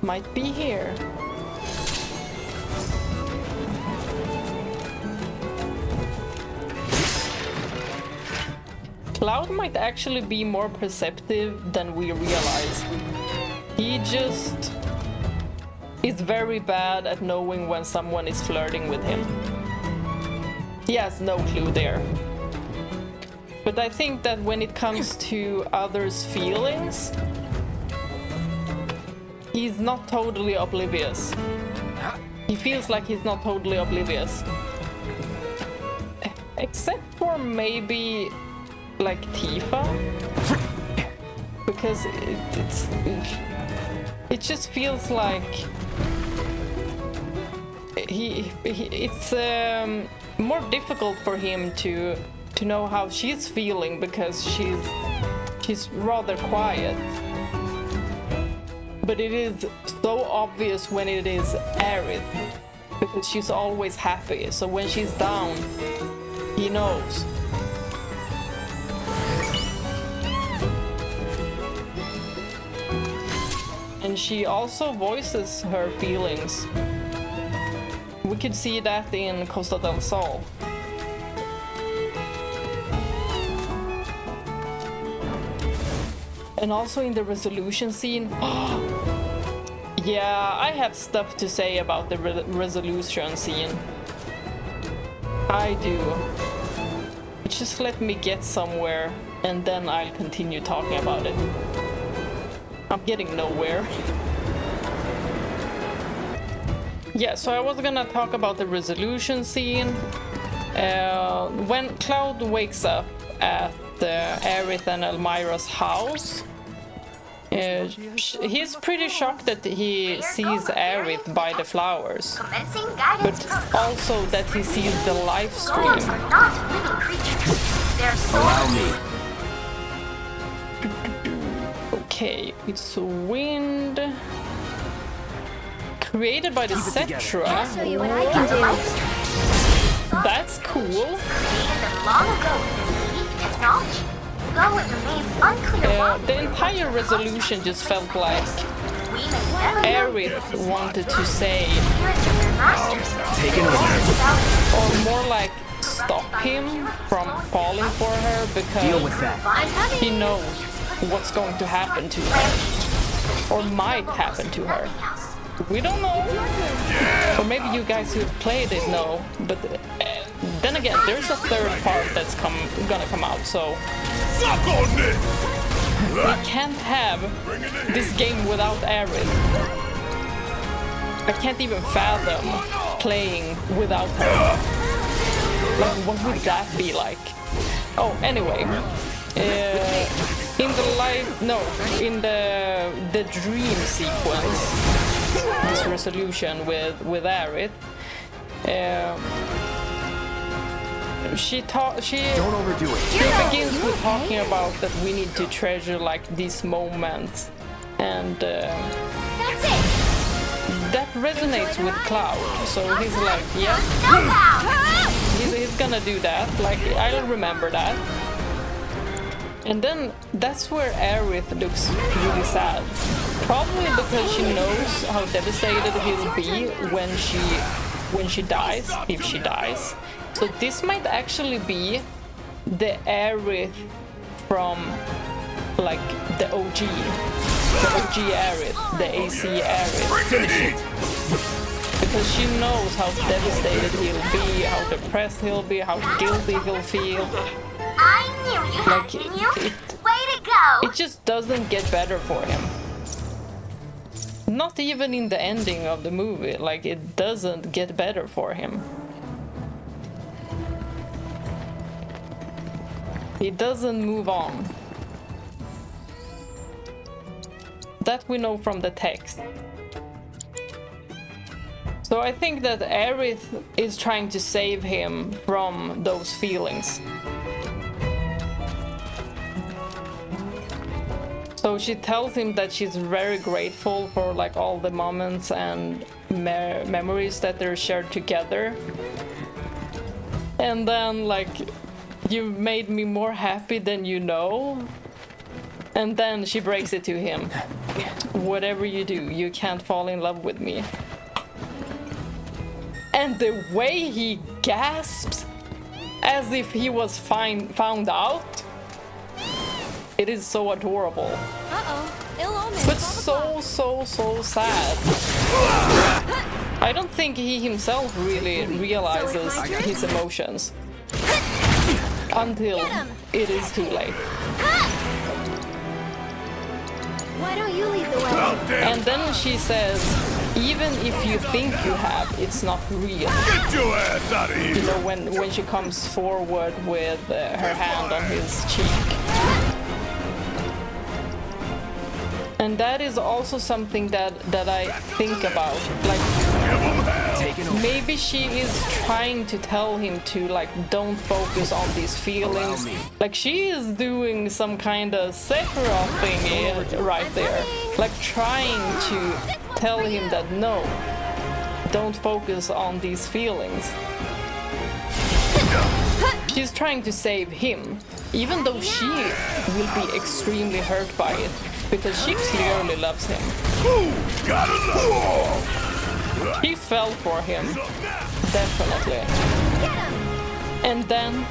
might be here. Cloud might actually be more perceptive than we realize. He just is very bad at knowing when someone is flirting with him. He has no clue there. But I think that when it comes to others' feelings, he's not totally oblivious. He feels like he's not totally oblivious. Except for maybe like Tifa, because it just feels like it's more difficult for him to know how she's feeling because she's rather quiet. But it is so obvious when it is AERITH, because she's always happy. So when she's down, he knows. And she also voices her feelings. We could see that in Costa del Sol. And also in the resolution scene. Yeah, I have stuff to say about the resolution scene. I do. Just let me get somewhere and then I'll continue talking about it. I'm getting nowhere. Yeah, so I was gonna talk about the resolution scene. When Cloud wakes up at AERITH and Elmira's house, he's pretty shocked that he sees AERITH by the flowers, but also that he sees the live stream. Not living creatures. They're souls. Okay, it's a wind created by the Cetra. I'll show you what I can do. That's cool. Created them long ago with unique technology. Though it remains unclear why. The entire resolution just felt like AERITH wanted to say, take it over, or more like stop him from falling for her because deal with that. He knows what's going to happen to her, or might happen to her. We don't know. Or maybe you guys who played it know, but then again, there's a third part that's gonna come out, so we can't have this game without AERITH. I can't even fathom playing without her. Like, what would that be like? Oh, anyway. in the life, no, in the dream sequence, this resolution with AERITH, she don't overdo it. She begins with talking about that we need to treasure like these moments, and That's it. that resonates with Cloud. So he's like, yeah, he's gonna do that. Like, I'll remember that. And then that's where AERITH looks really sad. Probably because she knows how devastated he'll be when she dies, if she dies. So this might actually be the AERITH from like the OG AERITH, the AC AERITH. Finish it. Because she knows how devastated he'll be, how depressed he'll be, how guilty he'll feel. I knew you had Like, it in you. Way to go. It just doesn't get better for him. Not even in the ending of the movie, like it doesn't get better for him. He doesn't move on. That we know from the text. So I think that AERITH is trying to save him from those feelings. So she tells him that she's very grateful for like all the moments and memories that they're shared together. And then like, you made me more happy than you know. And then she breaks it to him. Whatever you do, you can't fall in love with me. And the way he gasps, as if he was found out, it is so adorable. Ill omen. But so sad. I don't think he himself really realizes his emotions until it is too late. Why don't you lead the way? And then she says, even if you think you have, it's not real. Get your ass out of here! You know, when she comes forward with her hand on his cheek. And that is also something that I think about. Like, maybe she is trying to tell him to, like, don't focus on these feelings. Like, she is doing some kind of Sephiroth thing right there. Like, trying to tell him that no, don't focus on these feelings. She's trying to save him, even though she will be extremely hurt by it, because she clearly loves him. She fell for him, definitely. And then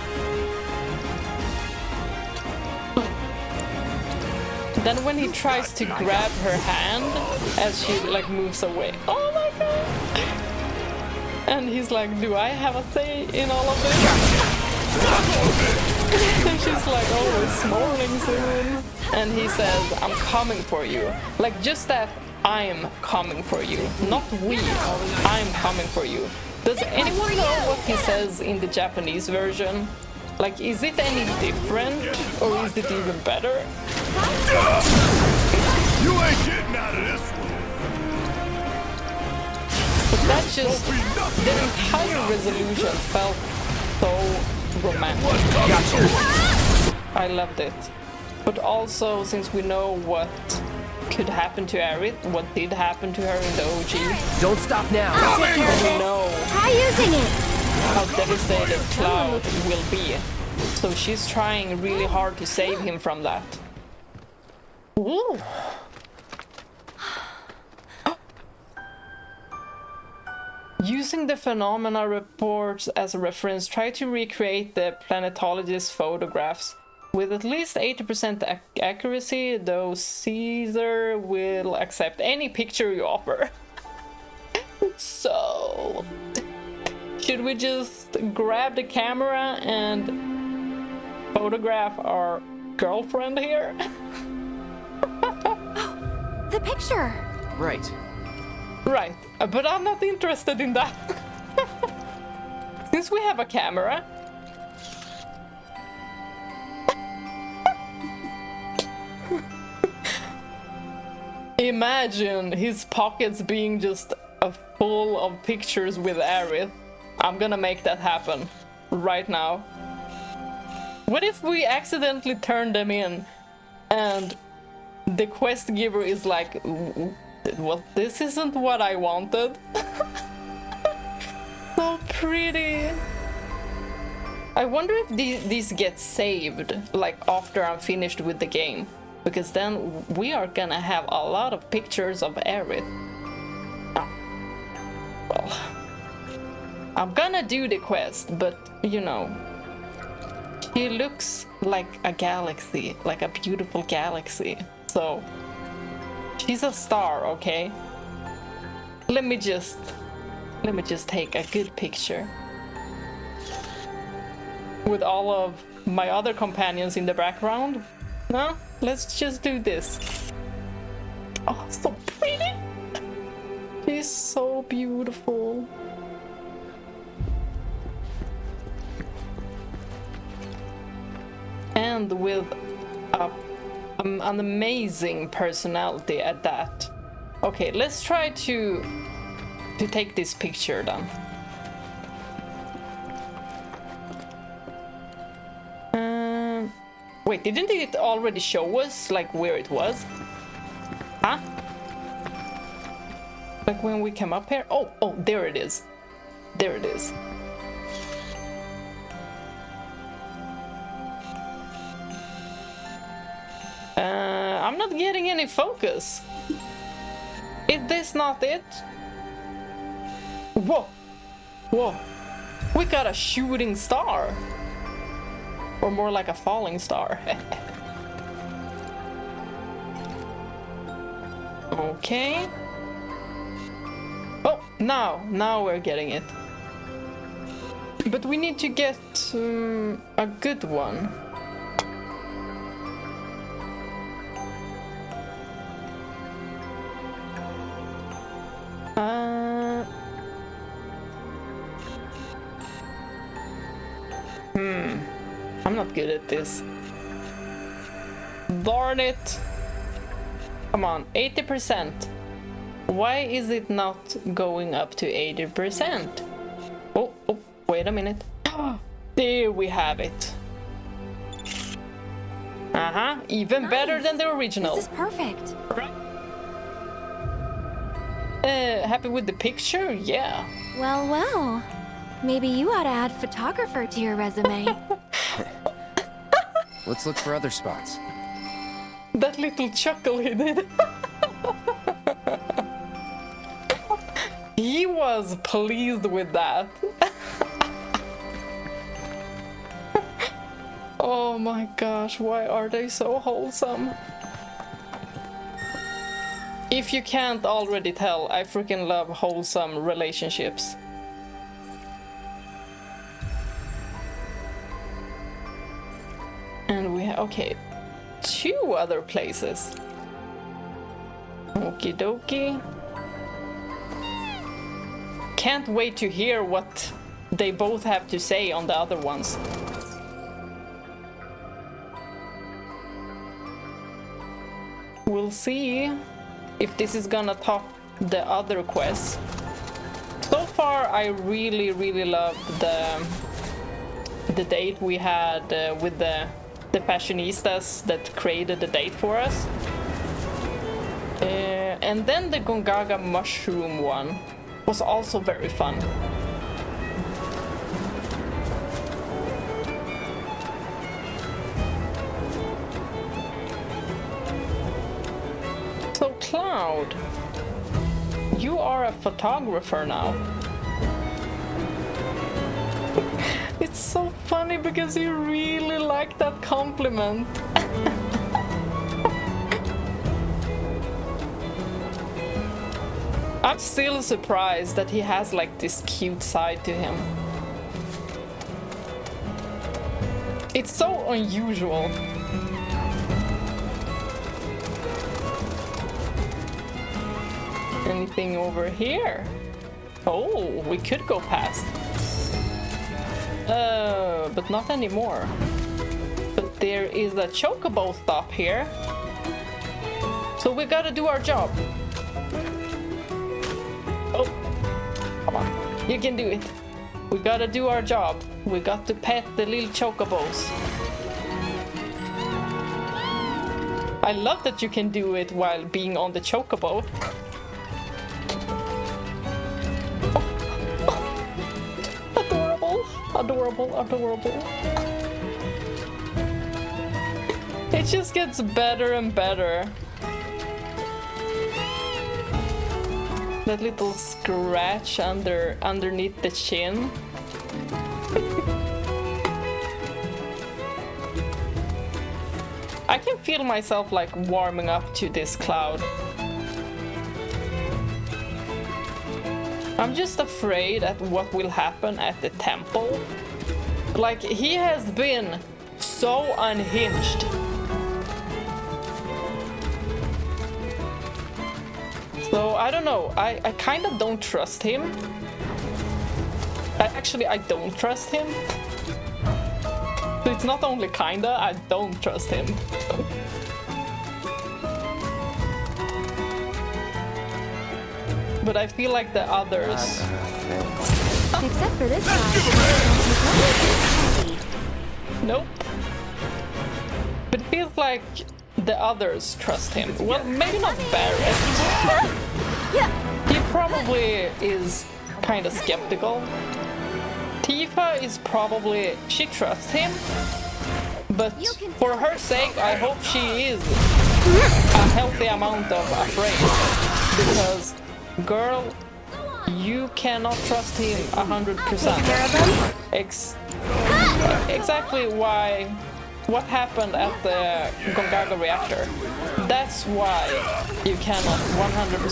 when he tries to grab her hand as she like moves away, oh my god! And he's like, do I have a say in all of this? And she's like, oh, it's morning soon. And he says, I'm coming for you. Like, just that, I'm coming for you. Not we, I'm coming for you. Does anyone know what he says in the Japanese version? Like, is it any different? Or is it even better? You ain't getting out of this one. But that just, the entire resolution felt so romantic. I loved it. But also, since we know what could happen to AERITH, what did happen to her in the OG. Don't stop now. We know Try using it. how devastated Cloud will be. So she's trying really hard to save him from that. Ooh. Using the phenomena reports as a reference, try to recreate the planetologist's photographs. With at least 80% accuracy, though Caesar will accept any picture you offer. So, should we just grab the camera and photograph our girlfriend here? The picture. Right. Right, but I'm not interested in that. Since we have a camera. imagine his pockets being just full of pictures with AERITH. I'm gonna make that happen right now. What if we accidentally turn them in and the quest giver is like, well, this isn't what I wanted. So pretty. I wonder if these get saved like after I'm finished with the game, because then we are gonna have a lot of pictures of AERITH. Oh. Well, I'm gonna do the quest, but you know, he looks like a galaxy, like a beautiful galaxy. So she's a star, okay? Let me just take a good picture with all of my other companions in the background. No, let's just do this. Oh, so pretty. She's so beautiful. And with an amazing personality at that. Okay, let's try to take this picture then. Wait, didn't it already show us like where it was? Huh? Like when we came up here? Oh, there it is. There it is. I'm not getting any focus. Is this not it? Whoa! Whoa! We got a shooting star! Or more like a falling star. Okay. Oh, now we're getting it. But we need to get a good one. I'm not good at this. Darn it. Come on, 80%. Why is it not going up to 80%? Oh, wait a minute. There we have it. Even nice. Better than the original. This is perfect. Right? Happy with the picture? Yeah. Well. Maybe you ought to add photographer to your resume. Let's look for other spots. That little chuckle he did. He was pleased with that. Oh my gosh, why are they so wholesome? If you can't already tell, I freaking love wholesome relationships. And we have, okay, 2 other places. Okie dokie. Can't wait to hear what they both have to say on the other ones. We'll see if this is gonna top the other quests. So far, I really love the date we had with the fashionistas that created the date for us. And then the Gongaga mushroom one was also very fun. So Cloud, you are a photographer now. It's so funny because you really like that compliment. I'm still surprised that he has like this cute side to him. It's so unusual. Anything over here? Oh, we could go past. But not anymore. But there is a chocobo stop here. So So we gotta do our job. Oh, come on. You can do it. We gotta do our job. We got to pet the little chocobos. I love that you can do it while being on the chocobo. Adorable, adorable, adorable. It just gets better and better. That little scratch underneath the chin. I can feel myself like warming up to this Cloud. I'm just afraid at what will happen at the temple. Like, he has been so unhinged. So I don't know, I kind of don't trust him. I don't trust him. So it's not only kinda, I don't trust him. But I feel like the others... Except for this guy. Nope. But it feels like the others trust him. Well, maybe not Barret. He probably is kind of skeptical. Tifa is probably... she trusts him. But for her sake, I hope she is a healthy amount of afraid. Because, girl, you cannot trust him 100%. Exactly why... what happened at the Gongaga reactor. That's why you cannot 100%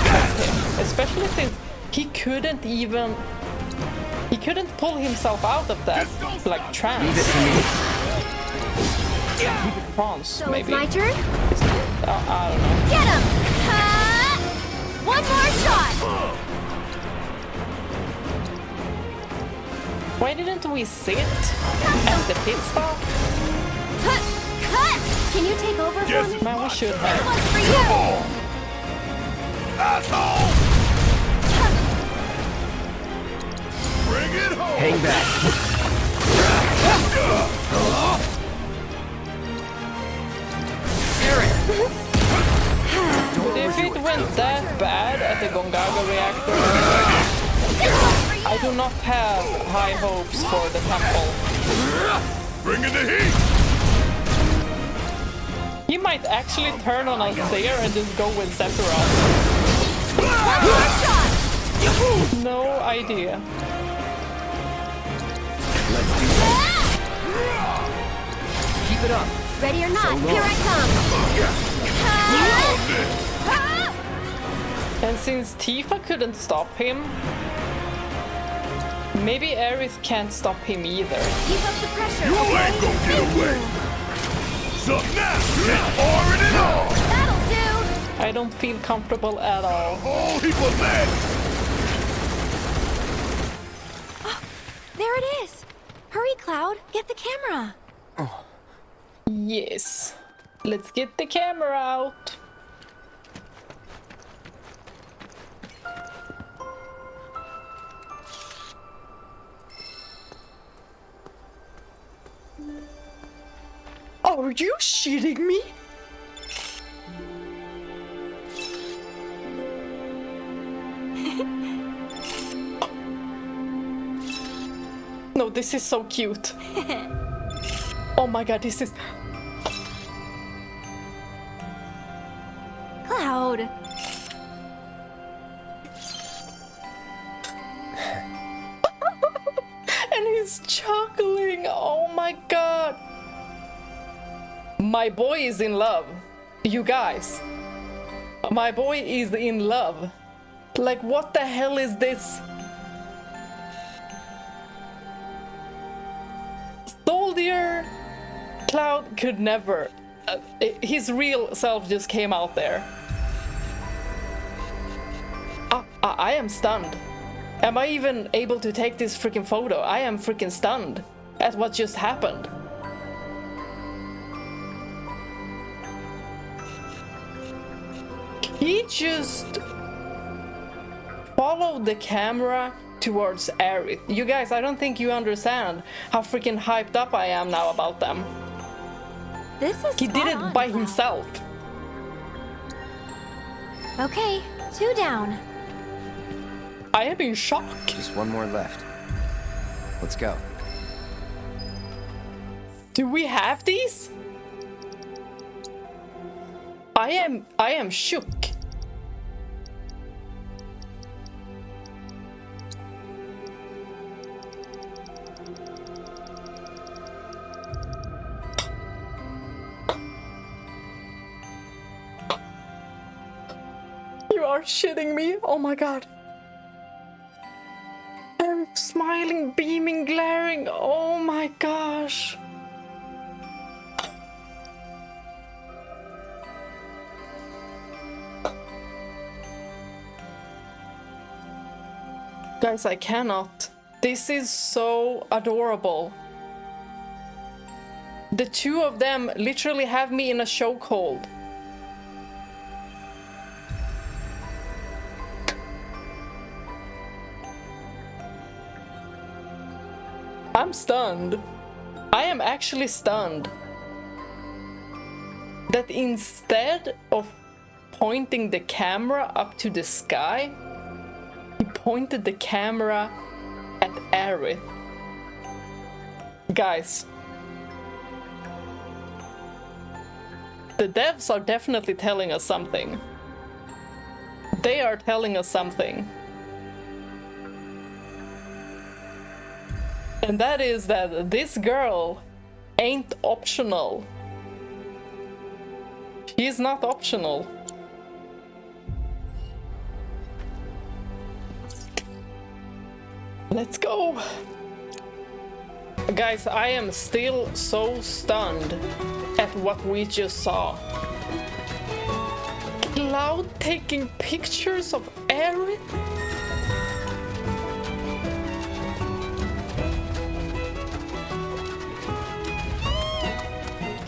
trust him. Especially since he couldn't even... he couldn't pull himself out of that, like, trance. Leave it to me. Yeah, trance, So maybe. it's my turn? I don't know. Get him! One more shot! Why didn't we sit at the pit stop? Cut! Can you take over for me? Man, we should have. This one's for you! Asshole! Bring it home! Hang back. If it went that bad at the Gongaga reactor, I do not have high hopes for the temple. Bring in the heat! He might actually turn on us there and just go with Sephiroth. No idea. Let's do this. Keep it up. Ready or not, here I come! And since Tifa couldn't stop him, maybe AERITH can't stop him either. Keep up the pressure, You okay? ain't gonna get away! Something now! Pouring it on! That'll do! I don't feel comfortable at all. Whole heap of lead! There it is! Hurry, Cloud, get the camera! Yes. Let's get the camera out. Are you shitting me? No, this is so cute. Oh my god, this is... Cloud! And he's chuckling. Oh my god. My boy is in love. You guys. My boy is in love. Like, what the hell is this? Soldier Cloud could never. His real self just came out there. I am stunned. Am I even able to take this freaking photo? I am freaking stunned at what just happened. He just followed the camera towards AERITH. You guys, I don't think you understand how freaking hyped up I am now about them. He did it by himself. Okay, 2 down. I am in shock. Just one more left. Let's go. Do we have these? I am shook. You are shitting me? Oh my god. I'm smiling, beaming, glaring. Oh my gosh. Guys, I cannot. This is so adorable. The two of them literally have me in a chokehold. I'm stunned. I am actually stunned. That instead of pointing the camera up to the sky, he pointed the camera at AERITH. Guys, the devs are definitely telling us something. They are telling us something. And that is that this girl ain't optional. She's not optional. Let's go! Guys, I am still so stunned at what we just saw. Cloud taking pictures of AERITH?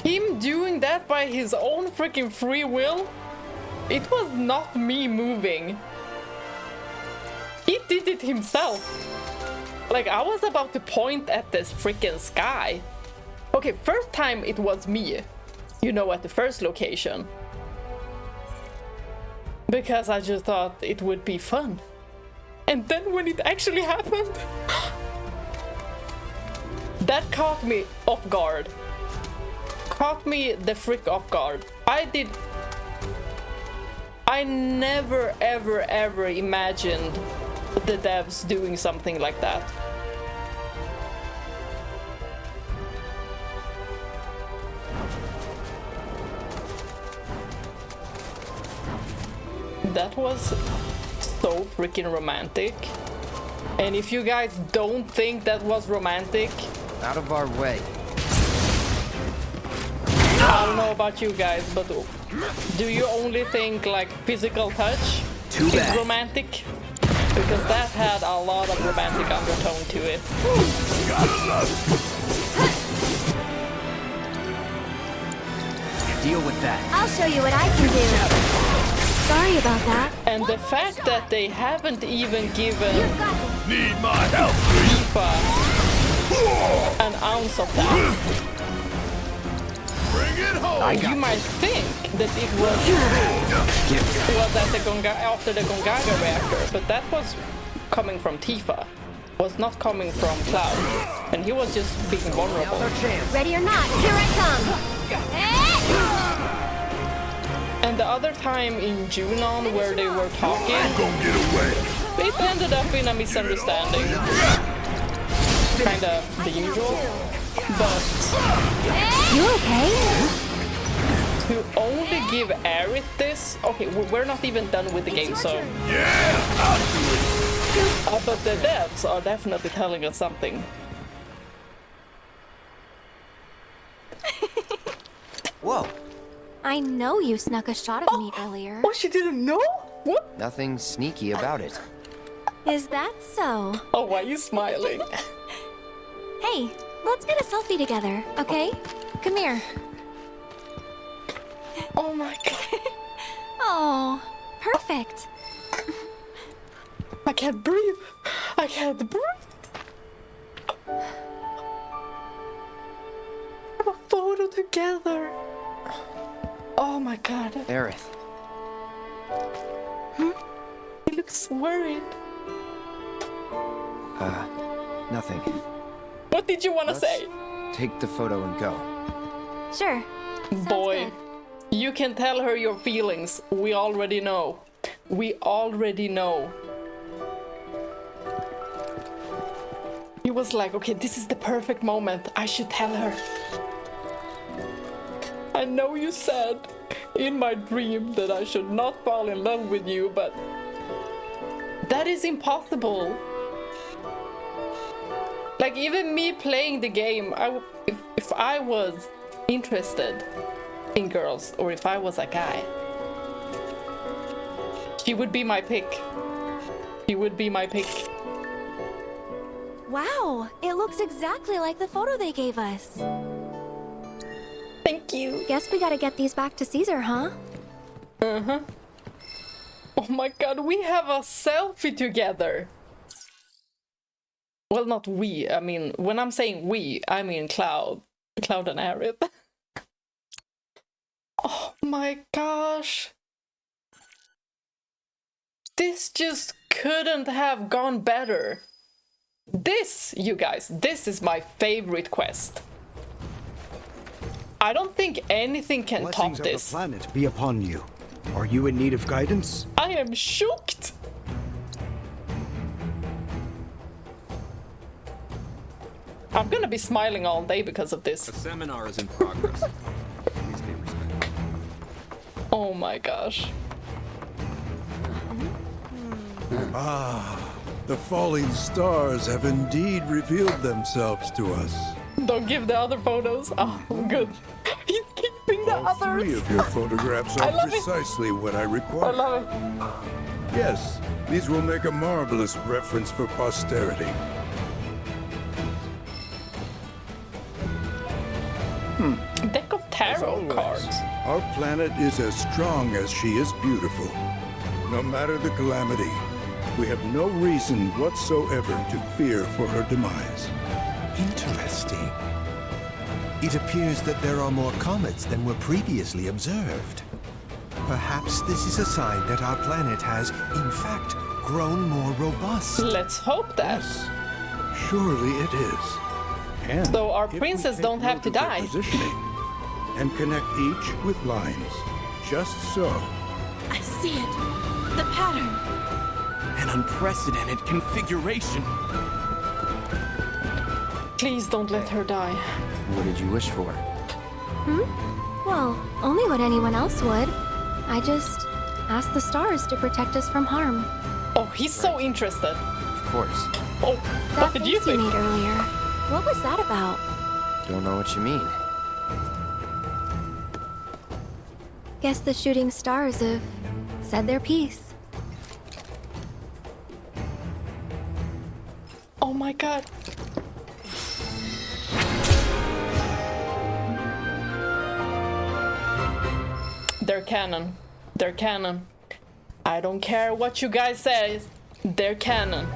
Him doing that by his own freaking free will? It was not me moving. He did it himself. Like, I was about to point at this freaking sky. Okay, first time it was me. You know, at the first location. Because I just thought it would be fun. And then when it actually happened, that caught me off guard. Caught me the frick off guard. I never ever imagined the devs doing something like that. That was so freaking romantic. And if you guys don't think that was romantic, out of our way. I don't know about you guys, but do you only think like physical touch is romantic? Because that had a lot of romantic undertone to it. Deal with that. I'll show you what I can do. Sorry about that. And the fact that they haven't even given Need my help, Tifa an ounce of that. Bring it home. You might think that it was at the after the Gongaga reactor, but that was coming from Tifa. Was not coming from Cloud, and he was just being vulnerable. Ready or not, here I come. And the other time in Junon where they were talking, it ended up in a misunderstanding. Kinda the usual. But you okay? To only give AERITH this, okay, we're not even done with the game, so but the devs are definitely telling us something. Whoa. I know you snuck a shot of me earlier. Oh, she didn't know? What? Nothing sneaky about it. Is that so? Oh, why are you smiling? Hey, let's get a selfie together, okay? Come here. Oh my god. Oh, Perfect. I can't breathe. I can't breathe. Have a photo together. Oh my god. Aerith. He looks worried. Nothing. What did you want to say? Take the photo and go. Sure. Boy, you can tell her your feelings. We already know. We already know. He was like, okay, this is the perfect moment. I should tell her. I know you said in my dream that I should not fall in love with you, but that is impossible. Like, even me playing the game, if I was interested in girls, or if I was a guy, she would be my pick. She would be my pick. Wow, it looks exactly like the photo they gave us. Thank you. Guess we gotta get these back to Caesar, huh? Uh-huh. Oh my god, we have a selfie together. Well, not we. I mean, when I'm saying we, I mean Cloud and AERITH. Oh my gosh. This just couldn't have gone better. This, you guys, this is my favorite quest. I don't think anything can top Blessings this. of the planet be upon you. Are you in need of guidance? I am shocked. I'm gonna be smiling all day because of this. A seminar is in progress. Please be respectful. Oh my gosh. Ah, the falling stars have indeed revealed themselves to us. Don't give the other photos. Oh, good. He's keeping the All three others. of your photographs I are love it. precisely what I I require. love it. Yes, these will make a marvelous reference for posterity. Deck of tarot cards. Our planet is as strong as she is beautiful. No matter the calamity, we have no reason whatsoever to fear for her demise. Interesting. It appears that there are more comets than were previously observed. Perhaps this is a sign that our planet has, in fact, grown more robust. Let's hope that. Surely it is. And So our if we princess take don't have note to of their die. Positioning and connect each with lines, just so. I see it. The pattern. An unprecedented configuration. Please don't let her die. What did you wish for? Well, only what anyone else would. I just asked the stars to protect us from harm. Oh, he's so interested. Of course. Oh, That what did you face you think? made earlier. What was that about? Don't know what you mean. Guess the shooting stars have said their piece. Oh my god. They're canon. They're canon. I don't care what you guys say. They're canon.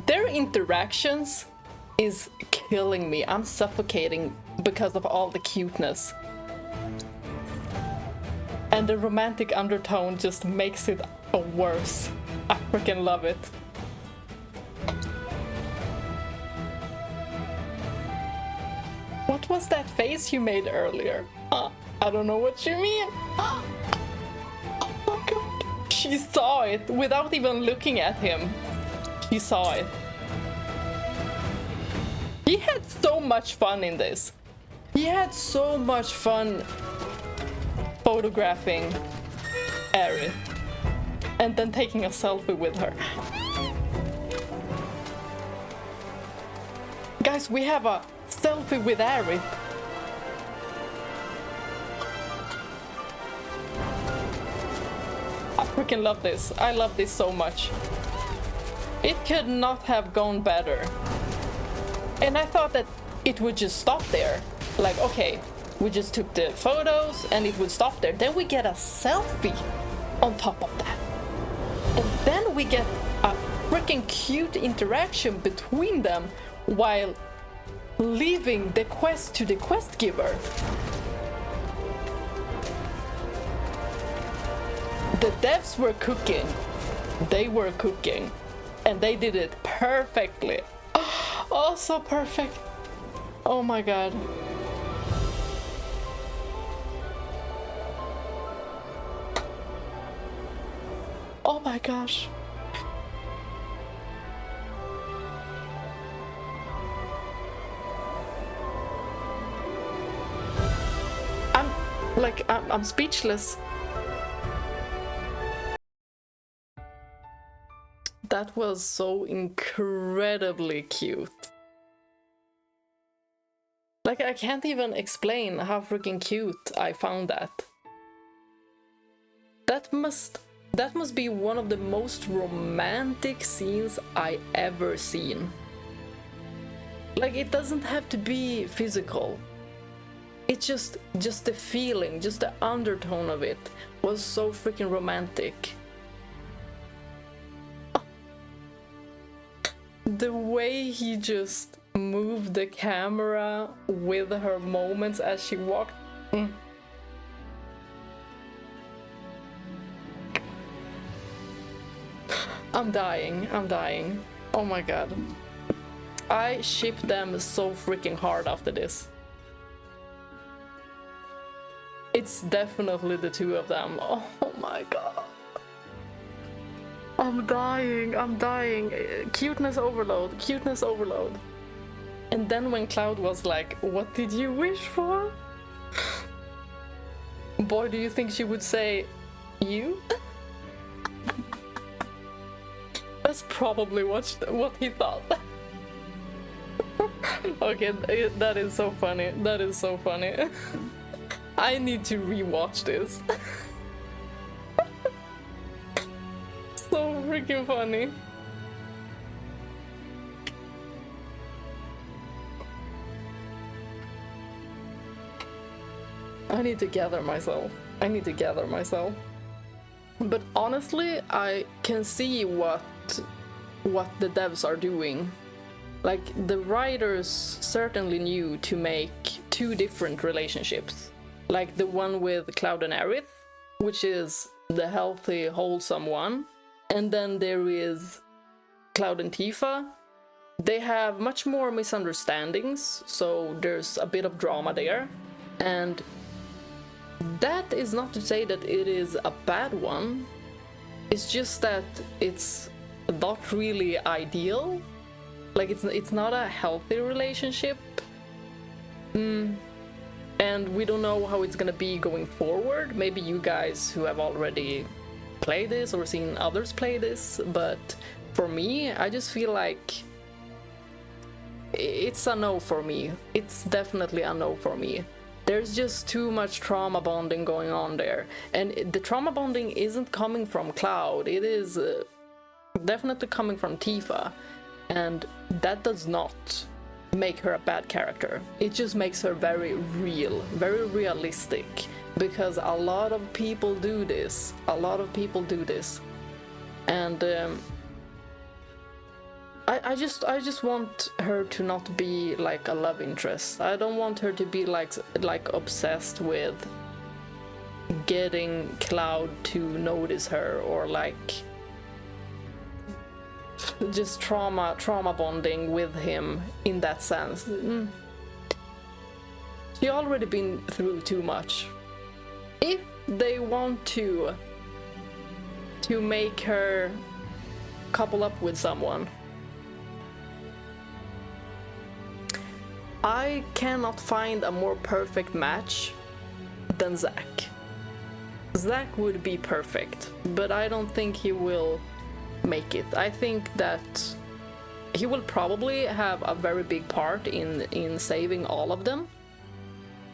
Their interactions is killing me. I'm suffocating because of all the cuteness. And the romantic undertone just makes it worse. I freaking love it. What was that face you made earlier? I don't know what you mean. Oh my god. She saw it without even looking at him. She saw it. He had so much fun in this. He had so much fun photographing AERITH and then taking a selfie with her. Guys, we have a selfie with AERITH. I freaking love this. I love this so much. It could not have gone better. And I thought that it would just stop there. Like, okay, we just took the photos and it would stop there. Then we get a selfie on top of that. And then we get a freaking cute interaction between them while leaving the quest to the quest giver. The devs were cooking. They were cooking. And they did it perfectly. Oh, so perfect. Oh my god. Oh my gosh. I'm speechless. That was so incredibly cute. Like, I can't even explain how freaking cute I found that. That must be one of the most romantic scenes I ever seen. Like, it doesn't have to be physical. It's just the feeling, just the undertone of it was so freaking romantic. The way he just moved the camera with her moments as she walked. I'm dying. Oh my god. I ship them so freaking hard after this. It's definitely the two of them. Oh my god. I'm dying. Cuteness overload. And then when Cloud was like, what did you wish for? Boy, do you think she would say, you? That's probably what he thought. Okay, that is so funny. I need to rewatch this. So freaking funny. I need to gather myself. But honestly, I can see what the devs are doing. Like, the writers certainly knew to make two different relationships. Like the one with Cloud and AERITH, which is the healthy, wholesome one. And then there is Cloud and Tifa. They have much more misunderstandings, so there's a bit of drama there. And that is not to say that it is a bad one. It's just that it's not really ideal. Like, it's not a healthy relationship. And we don't know how it's gonna be going forward. Maybe you guys who have already played this or seen others play this, but for me, I just feel like it's a no for me. It's definitely a no for me. There's just too much trauma bonding going on there. And the trauma bonding isn't coming from Cloud. It is definitely coming from Tifa. And that does not make her a bad character. It just makes her very real, very realistic. Because a lot of people do this. And I just want her to not be like a love interest. I don't want her to be like obsessed with getting Cloud to notice her, or like just trauma bonding with him in that sense. She already been through too much. If they want to make her couple up with someone, I cannot find a more perfect match than Zack. Zack would be perfect, but I don't think he will make it. I think that he will probably have a very big part in saving all of them,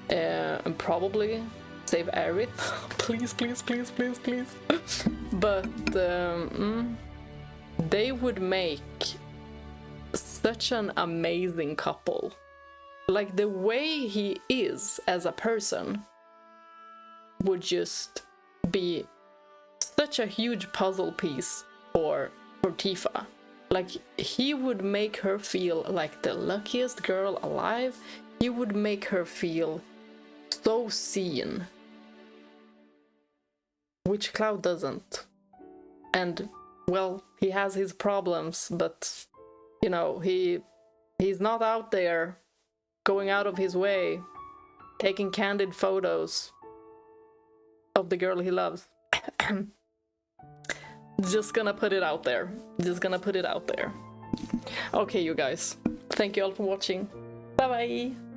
and probably save AERITH. Please. But they would make such an amazing couple. like the way he is as a person would just be such a huge puzzle piece for Tifa. Like, he would make her feel like the luckiest girl alive. He would make her feel so seen, which Cloud doesn't. And well, he has his problems, but you know, he's not out there going out of his way taking candid photos of the girl he loves. Just gonna put it out there. Just gonna put it out there. Okay, you guys. Thank you all for watching. Bye bye.